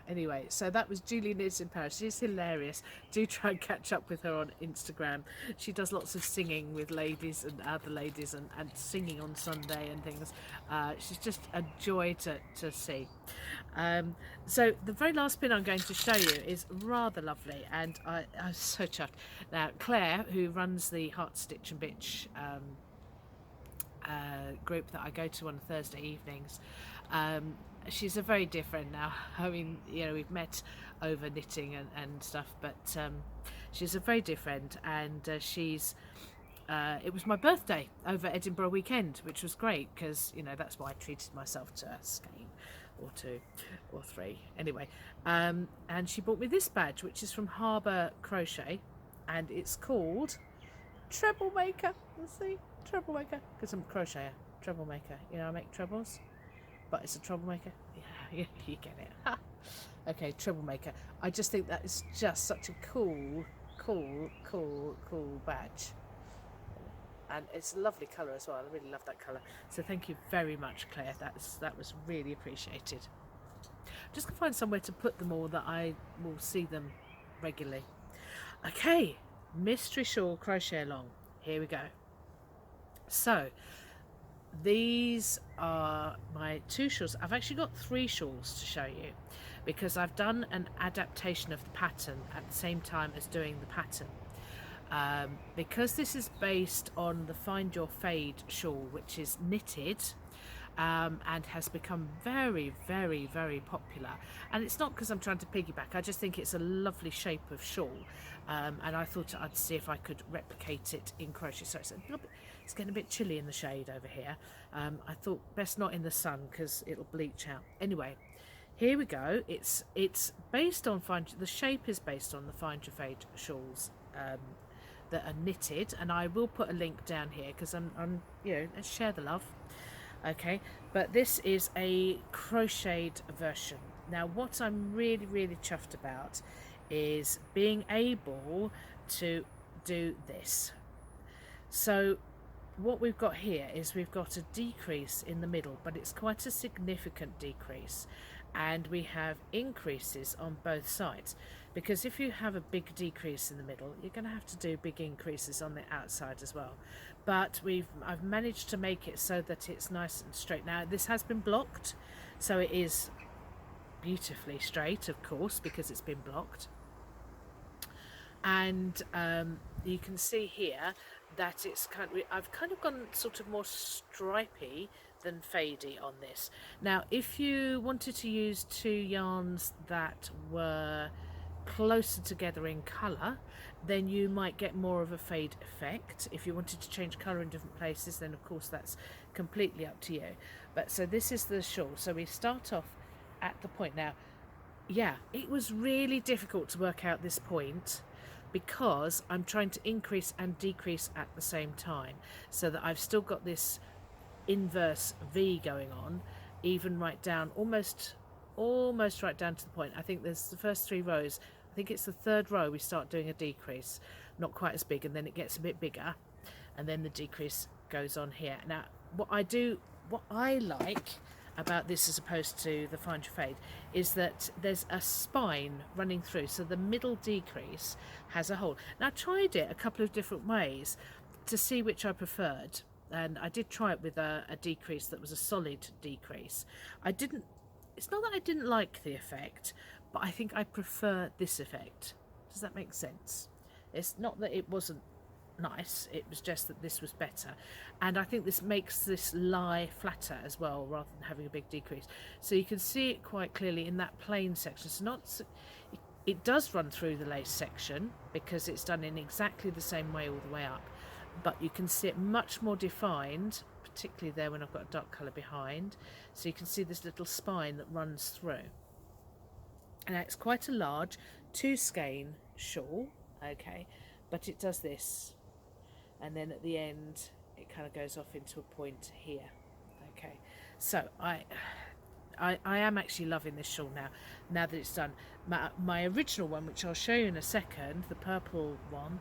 Anyway, so that was Julie Knits in Paris. She's hilarious. Do try and catch up with her on Instagram. She does lots of singing with ladies and other ladies, and singing on Sunday and things. She's just a joy to see. So the very last pin I'm going to show you is rather lovely, and I'm so chuffed. Now, Claire, who runs the Heart Stitch and Bitch group that I go to on Thursday evenings, she's a very different now. I mean, you know, we've met over knitting and stuff, but she's a very different, and she's it was my birthday over Edinburgh weekend, which was great, because you know that's why I treated myself to a skein or two or three anyway, and she bought me this badge, which is from Harbour Crochet, and it's called Troublemaker. Let's see, Troublemaker, because I'm a crocheter. Troublemaker, you know, I make trebles, but it's a troublemaker. Yeah, you get it. Ha. Okay, troublemaker. I just think that is just such a cool badge, and it's a lovely colour as well. I really love that colour. So thank you very much, Claire. That was really appreciated. Just gonna find somewhere to put them all that I will see them regularly. Okay, mystery shawl crochet along. Here we go. So these are my two shawls. I've actually got three shawls to show you, because I've done an adaptation of the pattern at the same time as doing the pattern. Because this is based on the Find Your Fade shawl, which is knitted and has become very, very, very popular. And it's not because I'm trying to piggyback, I just think it's a lovely shape of shawl, and I thought I'd see if I could replicate it in crochet. So it's getting a bit chilly in the shade over here. I thought best not in the sun, because it'll bleach out. Anyway, here we go. It's based on the shape is based on the Find Your Fade shawls that are knitted, and I will put a link down here because I'm let's share the love. Okay, but this is a crocheted version. Now what I'm really chuffed about is being able to do this. So what we've got here is we've got a decrease in the middle, but it's quite a significant decrease, and we have increases on both sides, because if you have a big decrease in the middle, you're going to have to do big increases on the outside as well. But I've managed to make it so that it's nice and straight. Now this has been blocked, so it is beautifully straight, of course, because it's been blocked. And you can see here that it's I've kind of gone sort of more stripy than fadey on this. Now if you wanted to use two yarns that were closer together in colour, then you might get more of a fade effect. If you wanted to change colour in different places, then of course that's completely up to you. But so this is the shawl. So we start off at the point. Now yeah, it was really difficult to work out this point, because I'm trying to increase and decrease at the same time, so that I've still got this inverse V going on, even right down, almost right down to the point. I think there's the first 3 rows. I think it's the 3rd row we start doing a decrease, not quite as big, and then it gets a bit bigger, and then the decrease goes on here. Now what I like about this as opposed to the Find Your Fade is that there's a spine running through, so the middle decrease has a hole. Now I tried it a couple of different ways to see which I preferred, and I did try it with a decrease that was a solid decrease. It's not that I didn't like the effect, but I think I prefer this effect. Does that make sense? It's not that it wasn't nice, it was just that this was better, and I think this makes this lie flatter as well, rather than having a big decrease. So you can see it quite clearly in that plain section. So it does run through the lace section because it's done in exactly the same way all the way up, but you can see it much more defined, particularly there when I've got a dark colour behind. So you can see this little spine that runs through, and it's quite a large 2 skein shawl, okay, but it does this, and then at the end it kind of goes off into a point here. Okay, so I am actually loving this shawl now that it's done. My original one, which I'll show you in a second, the purple one,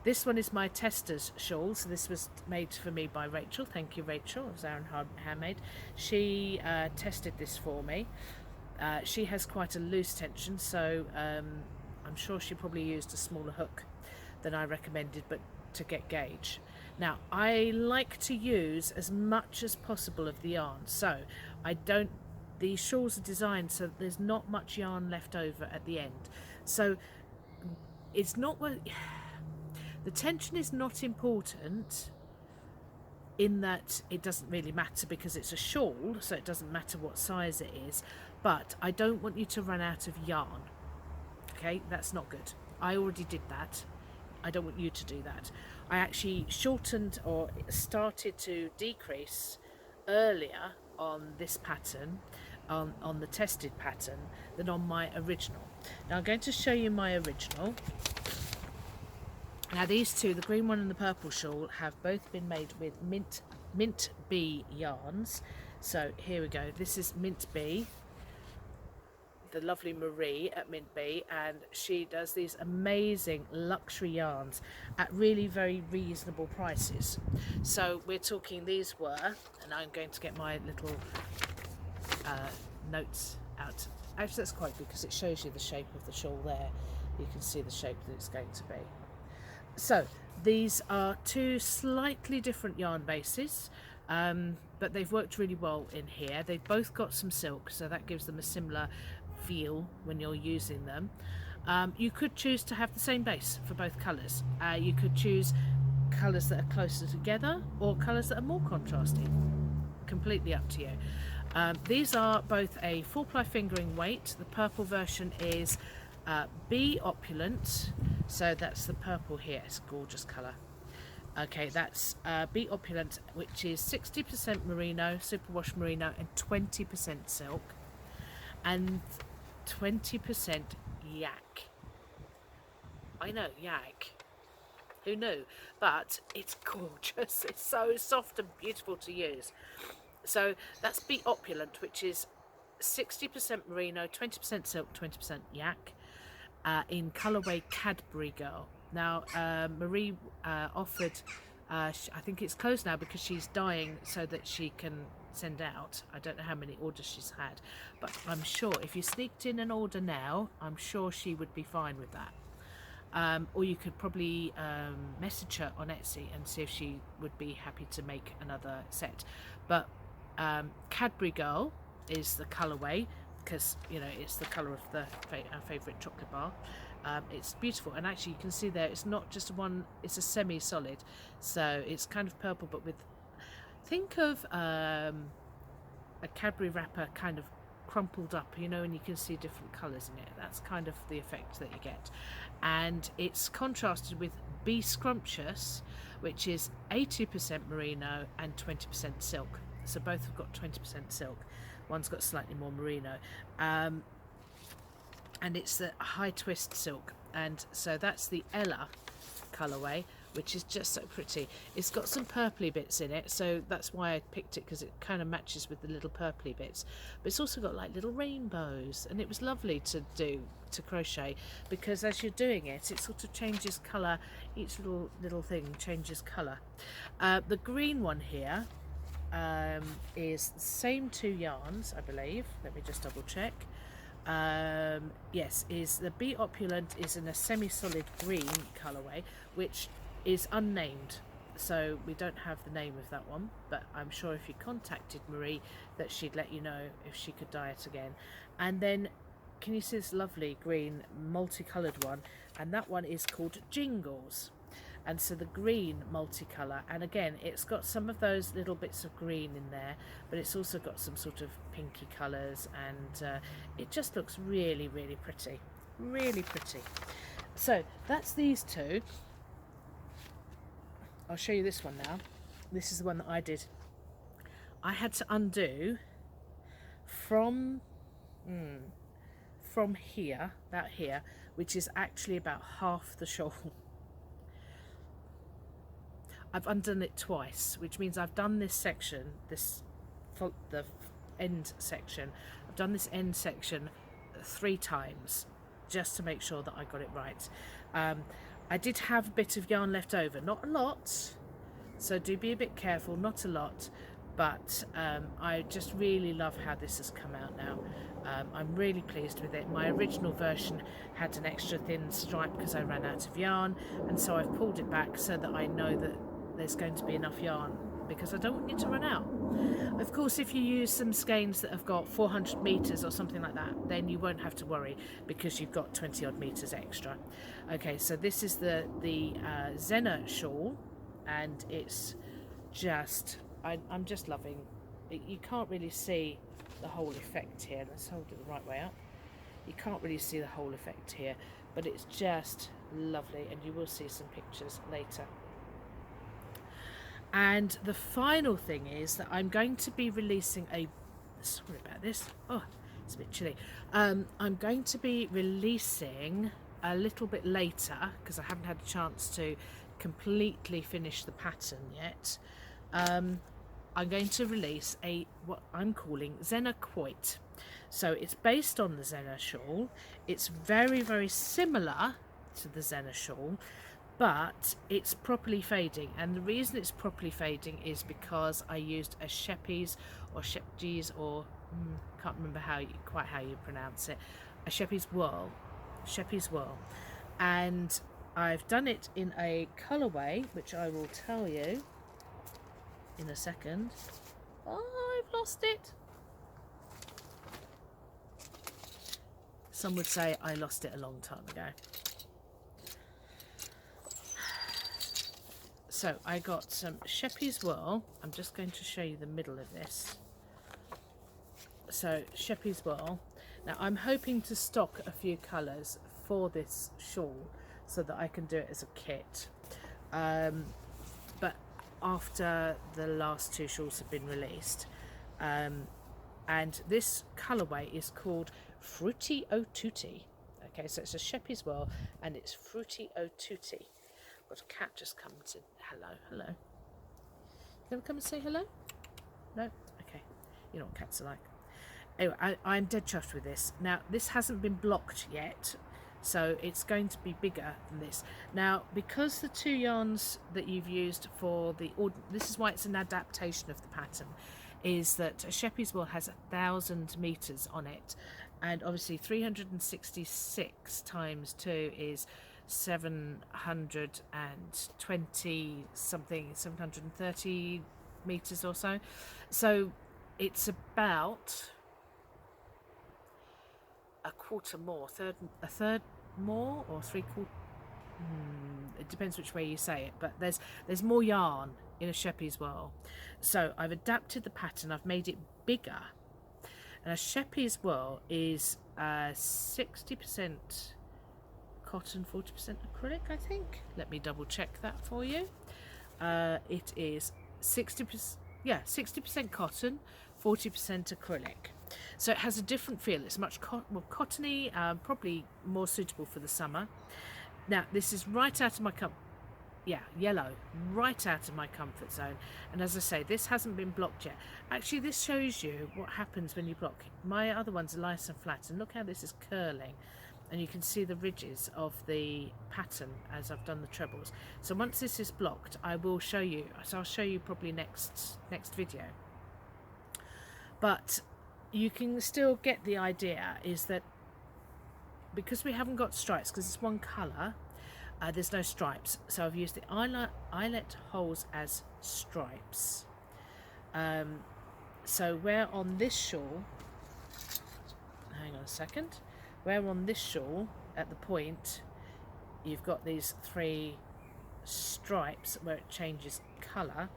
this one is my tester's shawl. So this was made for me by Rachel. Thank you, Rachel. It was Aaron Handmade. She tested this for me. She has quite a loose tension, so I'm sure she probably used a smaller hook than I recommended, but to get gauge. Now I like to use as much as possible of the yarn, so these shawls are designed so that there's not much yarn left over at the end. So it's not the tension is not important, in that it doesn't really matter because it's a shawl, so it doesn't matter what size it is, but I don't want you to run out of yarn. Okay, that's not good. I already did that. I don't want you to do that. I actually shortened or started to decrease earlier on this pattern, on the tested pattern, than on my original. Now I'm going to show you my original. Now these two, the green one and the purple shawl, have both been made with mint bee yarns. So here we go. This is mint bee, the lovely Marie at Mint Bee, and she does these amazing luxury yarns at really very reasonable prices. So we're talking, these were, and I'm going to get my little notes out. Actually that's quite good because it shows you the shape of the shawl there. You can see the shape that it's going to be. So these are 2 slightly different yarn bases, but they've worked really well in here. They've both got some silk, so that gives them a similar feel when you're using them. You could choose to have the same base for both colours. You could choose colours that are closer together or colours that are more contrasting. Completely up to you. These are both a 4-ply fingering weight. The purple version is Bee Opulent, so that's the purple here. It's a gorgeous colour. Okay, that's Bee Opulent, which is 60% merino, superwash merino, and 20% silk. and 20% yak. I know, yak. Who knew? But it's gorgeous. It's so soft and beautiful to use. So that's Be Opulent, which is 60% merino, 20% silk, 20% yak, in colourway Cadbury Girl. Now, Marie offered, I think it's closed now because she's dying so that she can send out. I don't know how many orders she's had, but I'm sure if you sneaked in an order now, I'm sure she would be fine with that. Or you could probably message her on Etsy and see if she would be happy to make another set. But Cadbury Girl is the colourway, because you know it's the colour of our favourite chocolate bar. It's beautiful, and actually you can see there it's not just one, it's a semi-solid, so it's kind of purple, but with, think of a Cadbury wrapper kind of crumpled up, you know, and you can see different colours in it. That's kind of the effect that you get. And it's contrasted with Be Scrumptious, which is 80% merino and 20% silk. So both have got 20% silk. One's got slightly more merino. And it's the high twist silk. And so that's the Ella colourway, which is just so pretty. It's got some purpley bits in it, so that's why I picked it, because it kind of matches with the little purpley bits. But it's also got like little rainbows, and it was lovely to crochet, because as you're doing it, it sort of changes colour. Each little thing changes colour. The green one here is the same two yarns, I believe. Let me just double check. Yes, is the Be Opulent is in a semi-solid green colourway, which is unnamed, so we don't have the name of that one, but I'm sure if you contacted Marie that she'd let you know if she could dye it again. And then can you see this lovely green multicoloured one, and that one is called Jingles. And so the green multicolour, and again it's got some of those little bits of green in there, but it's also got some sort of pinky colours, and it just looks really, really pretty, really pretty. So that's these two. I'll show you this one now. This is the one that I did. I had to undo from here, about here, which is actually about half the shawl. I've undone it twice, which means I've done this section, the end section. I've done this end section 3 times just to make sure that I got it right. I did have a bit of yarn left over, not a lot, so do be a bit careful, not a lot, but I just really love how this has come out now. I'm really pleased with it. My original version had an extra thin stripe because I ran out of yarn, and so I've pulled it back so that I know that there's going to be enough yarn, because I don't want you to run out. Of course, if you use some skeins that have got 400 meters or something like that, then you won't have to worry, because you've got 20 odd meters extra. Okay, so this is the Zena shawl, and it's just, I'm just loving it. You can't really see the whole effect here. Let's hold it the right way up. You can't really see the whole effect here, but it's just lovely, and you will see some pictures later. And the final thing is that I'm going to be releasing sorry about this, oh, it's a bit chilly. I'm going to be releasing a little bit later, because I haven't had a chance to completely finish the pattern yet. I'm going to release what I'm calling Zena Quoit. So it's based on the Zena shawl. It's very, very similar to the Zena shawl, but it's properly fading, and the reason it's properly fading is because I used a Sheppies or Shepgies, or can't remember quite how you pronounce it, a Sheppies whirl, and I've done it in a colourway which I will tell you in a second. Oh, I've lost it. Some would say I lost it a long time ago. So I got some Sheppies whirl. I'm just going to show you the middle of this. So Sheppies whirl. Now I'm hoping to stock a few colours for this shawl so that I can do it as a kit. But after the last 2 shawls have been released, and this colourway is called Fruity O Tutti. Okay, so it's a Sheppey's Well, and it's Fruity O Tutti. Got a cat just come to hello. You gonna come and say hello? No? Okay. You know what cats are like. Anyway, I'm dead chuffed with this. Now, this hasn't been blocked yet, so it's going to be bigger than this. Now, because the 2 yarns that you've used for this is why it's an adaptation of the pattern, is that a Sheppey's Well has 1,000 meters on it, and obviously 366 times 2 is 720 something, 730 meters or so. So it's about a quarter more, a third more, or 3/4. It depends which way you say it, but there's more yarn in a Sheppey's Well. So I've adapted the pattern, I've made it bigger, and a Sheppey's Well is 60% cotton, 40% acrylic, I think. Let me double check that for you. It is 60% cotton, 40% acrylic. So it has a different feel. It's much more cottony, probably more suitable for the summer. Now, this is right out of my yellow, right out of my comfort zone. And as I say, this hasn't been blocked yet. Actually, this shows you what happens when you block. My other ones are nice and flat, and look how this is curling. And you can see the ridges of the pattern as I've done the trebles. So once this is blocked, I will show you. So I'll show you probably next video. But you can still get the idea, is that because we haven't got stripes, because it's one colour, there's no stripes. So I've used the eyelet holes as stripes. So where on this shawl, hang on a second, where on this shawl at the point you've got these 3 stripes where it changes colour,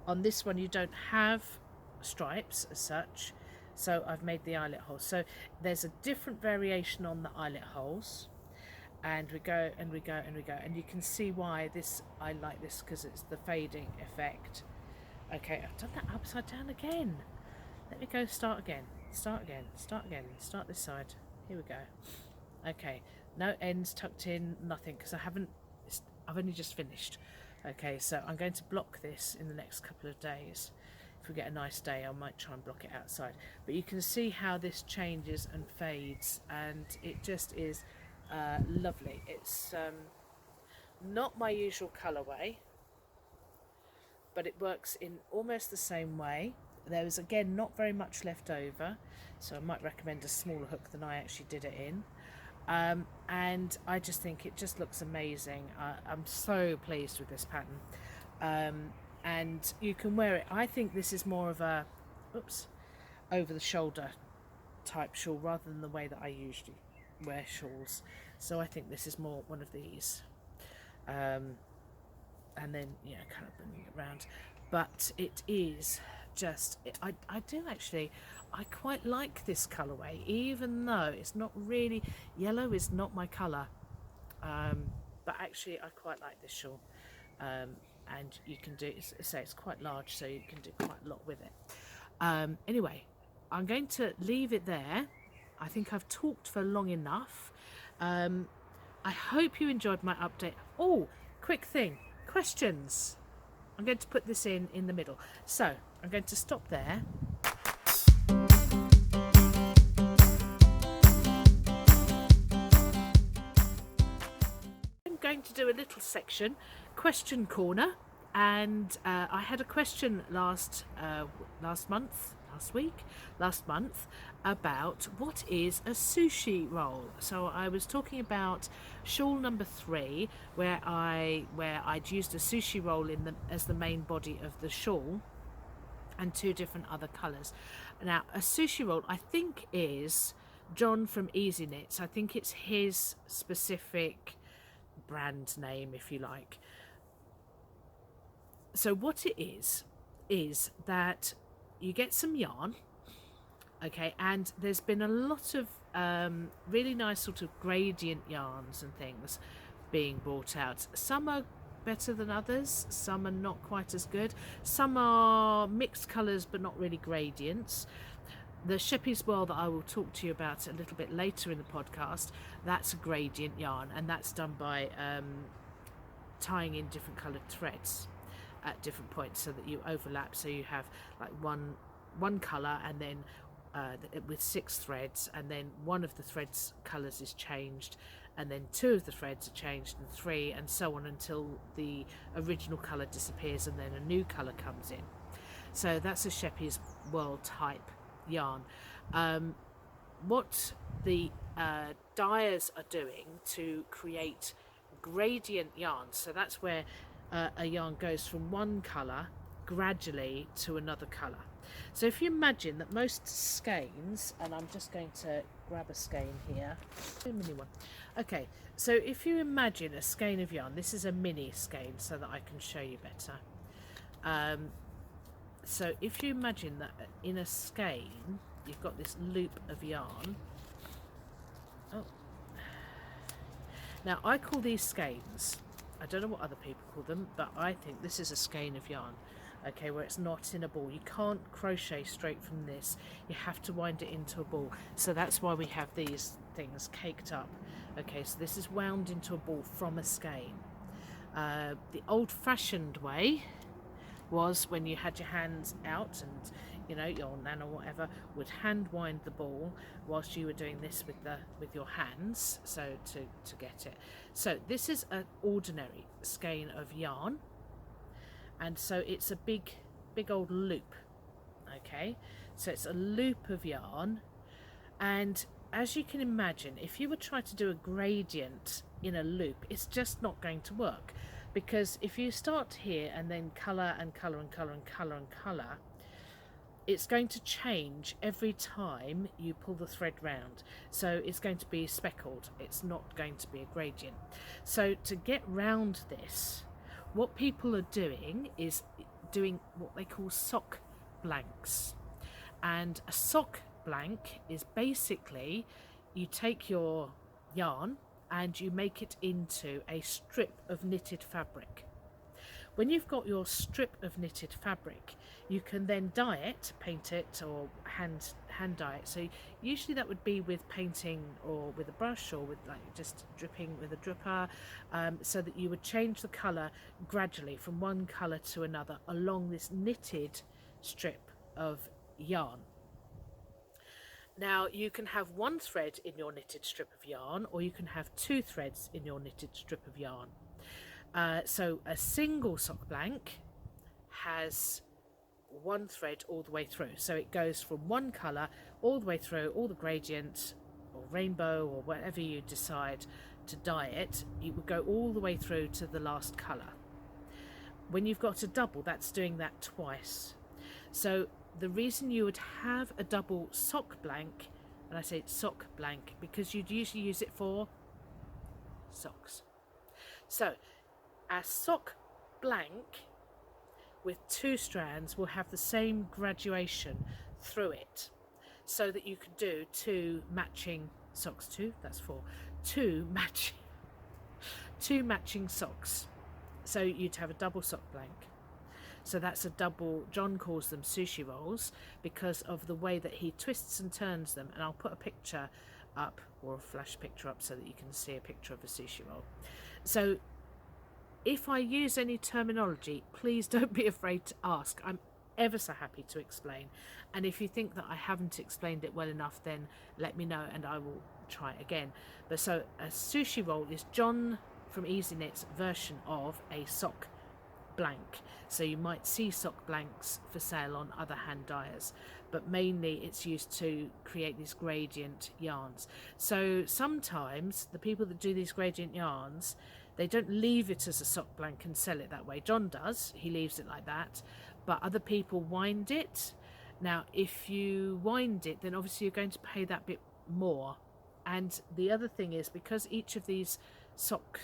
on this one you don't have stripes as such, so I've made the eyelet holes. So there's a different variation on the eyelet holes, and we go and we go and we go, and you can see why I like this, because it's the fading effect. Okay, I've done that upside down again. Let me go, start again, start this side. Here we go. Okay, no ends tucked in, nothing, because I've only just finished. Okay, so I'm going to block this in the next couple of days. If we get a nice day, I might try and block it outside. But you can see how this changes and fades, and it just is lovely. It's not my usual colourway, but it works in almost the same way. There was, again, not very much left over, so I might recommend a smaller hook than I actually did it in. And I just think it just looks amazing. I'm so pleased with this pattern. And you can wear it. I think this is more of a over the shoulder type shawl rather than the way that I usually wear shawls. So I think this is more one of these. And then, kind of bringing it around. But it is just, I quite like this colourway, even though it's not really, yellow is not my colour. But actually I quite like this shawl. And you can do, say it's quite large, so you can do quite a lot with it. Anyway, I'm going to leave it there. I think I've talked for long enough. I hope you enjoyed my update. Oh, quick thing, questions. I'm going to put this in the middle. So I'm going to stop there. I'm going to do a little section, question corner, and I had a question last month about what is a sushi roll. So I was talking about shawl number 3, where I'd used a sushi roll as the main body of the shawl, and 2 different other colours. Now, a sushi roll, I think, is John from Easy Knits. I think it's his specific brand name, if you like. So what it is that you get some yarn, okay, and there's been a lot of really nice sort of gradient yarns and things being brought out. Some are better than others, some are not quite as good, some are mixed colours but not really gradients. The Sheppey's Well that I will talk to you about a little bit later in the podcast, that's a gradient yarn, and that's done by tying in different coloured threads at different points so that you overlap, so you have like one colour and then with 6 threads, and then one of the threads colours is changed, and then 2 of the threads are changed, and 3, and so on until the original colour disappears and then a new colour comes in. So that's a Sheppey's Well type yarn. What the dyers are doing to create gradient yarns, so that's where a yarn goes from one colour gradually to another colour. So if you imagine that most skeins, and I'm just going to grab a skein here, a mini one. Okay, so if you imagine a skein of yarn, this is a mini skein so that I can show you better. So if you imagine that in a skein you've got this loop of yarn. Oh, now I call these skeins. I don't know what other people call them, but I think this is a skein of yarn. Okay, where it's not in a ball. You can't crochet straight from this. You have to wind it into a ball. So that's why we have these things caked up. Okay, so this is wound into a ball from a skein. The old-fashioned way was when you had your hands out and, you know, your nan or whatever would hand wind the ball whilst you were doing this with your hands, so to get it. So this is an ordinary skein of yarn, and so it's a big old loop. Okay, so it's a loop of yarn, and as you can imagine, if you were trying to do a gradient in a loop, it's just not going to work, because if you start here and then colour and colour and colour and colour and colour, it's going to change every time you pull the thread round. So it's going to be speckled. It's not going to be a gradient. So to get round this, what people are doing is doing what they call sock blanks. And a sock blank is basically you take your yarn and you make it into a strip of knitted fabric. When you've got your strip of knitted fabric, you can then dye it, paint it, or hand dye it. So usually that would be with painting or with a brush, or with like just dripping with a dripper, so that you would change the colour gradually from one colour to another along this knitted strip of yarn. Now you can have one thread in your knitted strip of yarn, or you can have 2 threads in your knitted strip of yarn. So a single sock blank has one thread all the way through, so it goes from one colour all the way through, all the gradient or rainbow or whatever you decide to dye it, it would go all the way through to the last colour. When you've got a double, that's doing that twice. So the reason you would have a double sock blank, and I say sock blank because you'd usually use it for socks. So a sock blank with 2 strands will have the same graduation through it, so that you could do 2 matching socks. 2, that's 4. 2 matching socks. So you'd have a double sock blank. So that's a double. John calls them sushi rolls because of the way that he twists and turns them, and I'll put a picture up, or a flash picture up, so that you can see a picture of a sushi roll. So if I use any terminology, please don't be afraid to ask. I'm ever so happy to explain. And if you think that I haven't explained it well enough, then let me know and I will try it again. But so a sushi roll is John from Easy Knit's version of a sock blank. So you might see sock blanks for sale on other hand dyers, but mainly it's used to create these gradient yarns. So sometimes the people that do these gradient yarns, they don't leave it as a sock blank and sell it that way. John does, he leaves it like that, but other people wind it. Now if you wind it, then obviously you're going to pay that bit more. And the other thing is, because each of these sock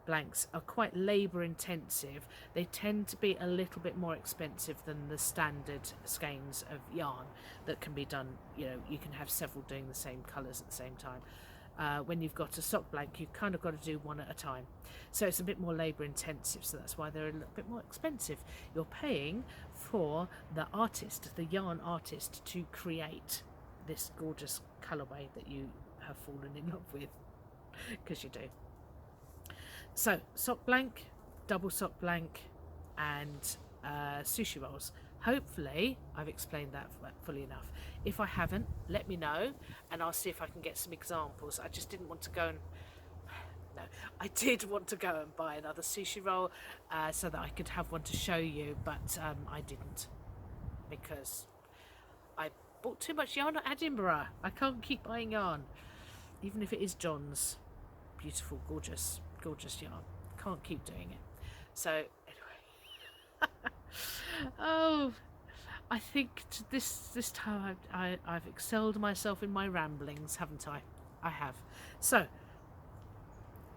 blanks are quite labour intensive, they tend to be a little bit more expensive than the standard skeins of yarn that can be done. You know, you can have several doing the same colours at the same time. When you've got a sock blank, you've kind of got to do one at a time, so it's a bit more labour intensive, so that's why they're a little bit more expensive. You're paying for the artist, the yarn artist, to create this gorgeous colourway that you have fallen in love with, because you do. So sock blank, double sock blank, and sushi rolls. Hopefully I've explained that fully enough. If I haven't, let me know and I'll see if I can get some examples. I just didn't want to go and no, I did want to go and buy another sushi roll so that I could have one to show you, but I didn't, because I bought too much yarn at Edinburgh. I can't keep buying yarn, even if it is John's beautiful, gorgeous yarn. Can't keep doing it. So anyway, oh, I think this time I've excelled myself in my ramblings, haven't I? I have. So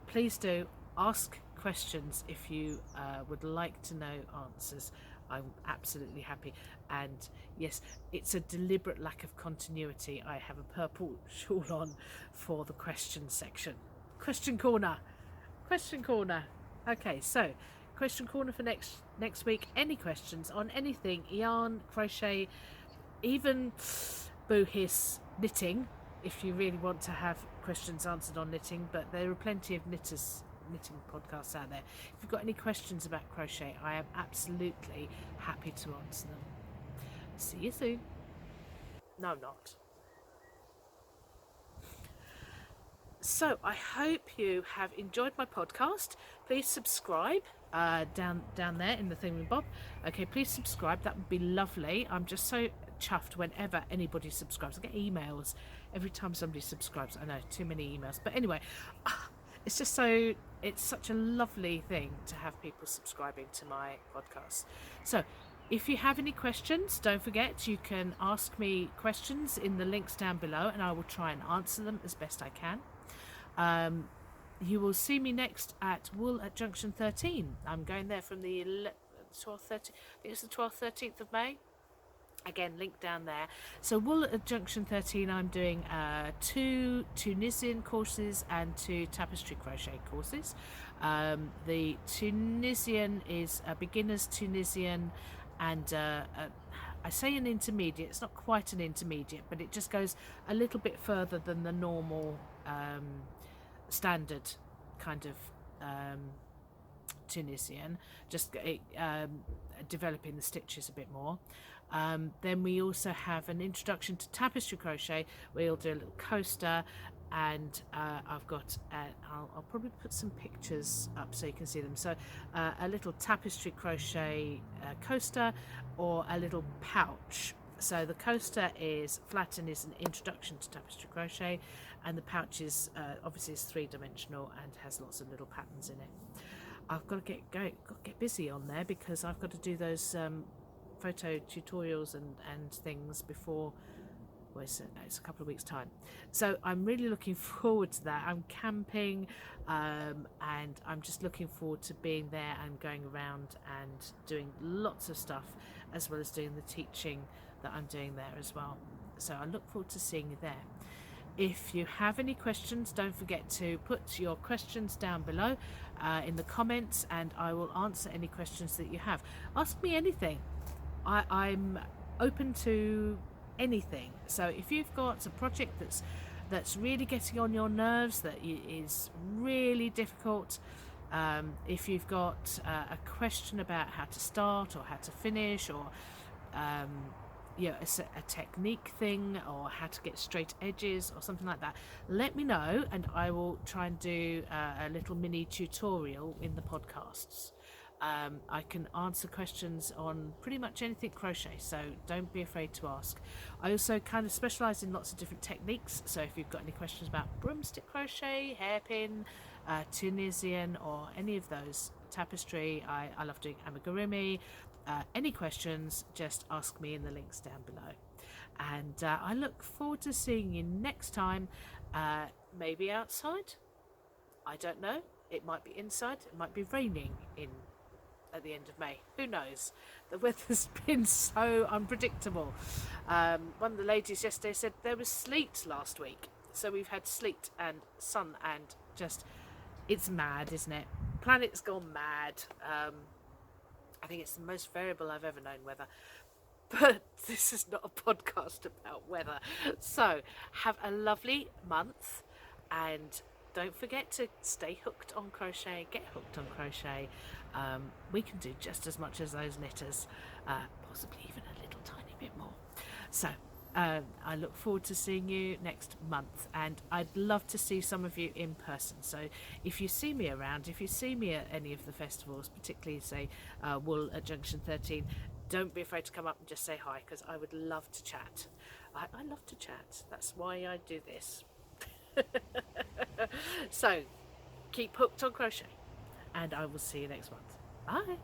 please do ask questions if you would like to know answers. I'm absolutely happy. And yes, it's a deliberate lack of continuity. I have a purple shawl on for the question section. Question corner. Okay, so question corner for next week. Any questions on anything, yarn, crochet, even boohiss, knitting, if you really want to have questions answered on knitting, but there are plenty of knitting podcasts out there. If you've got any questions about crochet, I am absolutely happy to answer them. See you soon. No, I'm not. So I hope you have enjoyed my podcast. Please subscribe down there in the thingamabob. Okay, please subscribe. That would be lovely. I'm just so chuffed whenever anybody subscribes. I get emails every time somebody subscribes. I know, too many emails. But anyway, it's such a lovely thing to have people subscribing to my podcast. So if you have any questions, don't forget you can ask me questions in the links down below and I will try and answer them as best I can. You will see me next at Wool at Junction 13. I'm going there from the 12th, 13th, I think it's the 12th, 13th of May. Again, link down there. So Wool at Junction 13, I'm doing 2 Tunisian courses and 2 tapestry crochet courses. The Tunisian is a beginner's Tunisian, and I say an intermediate. It's not quite an intermediate, but it just goes a little bit further than the normal standard kind of Tunisian, just developing the stitches a bit more. Then we also have an introduction to tapestry crochet. We'll do a little coaster, and I've got I'll probably put some pictures up so you can see them. So a little tapestry crochet coaster, or a little pouch. So the coaster is flat and is an introduction to tapestry crochet, and the pouch is obviously is 3-dimensional and has lots of little patterns in it. I've got to get busy on there, because I've got to do those photo tutorials and things before, well, it's a couple of weeks time. So I'm really looking forward to that. I'm camping, and I'm just looking forward to being there and going around and doing lots of stuff, as well as doing the teaching that I'm doing there as well. So I look forward to seeing you there. If you have any questions, don't forget to put your questions down below in the comments, and I will answer any questions that you have. Ask me anything. I'm open to anything. So if you've got a project that's really getting on your nerves, that is really difficult, if you've got a question about how to start or how to finish, or a technique thing, or how to get straight edges or something like that, let me know and I will try and do a little mini tutorial in the podcasts. I can answer questions on pretty much anything crochet, so don't be afraid to ask. I also kind of specialise in lots of different techniques, so if you've got any questions about broomstick crochet, hairpin, Tunisian, or any of those, tapestry, I love doing amigurumi, any questions, just ask me in the links down below. And I look forward to seeing you next time, maybe outside, I don't know, it might be inside, it might be raining at the end of May. Who knows? The weather's been so unpredictable. One of the ladies yesterday said there was sleet last week. So we've had sleet and sun, and just, it's mad, isn't it? Planet's gone mad. I think it's the most variable I've ever known weather. but this is not a podcast about weather. So have a lovely month, and don't forget to stay hooked on crochet, get hooked on crochet. We can do just as much as those knitters, possibly even a little tiny bit more. So I look forward to seeing you next month, and I'd love to see some of you in person. So if you see me around, if you see me at any of the festivals, particularly say Wool at Junction 13, don't be afraid to come up and just say hi, because I would love to chat. I love to chat. That's why I do this. So keep hooked on crochet, and I will see you next month. Bye.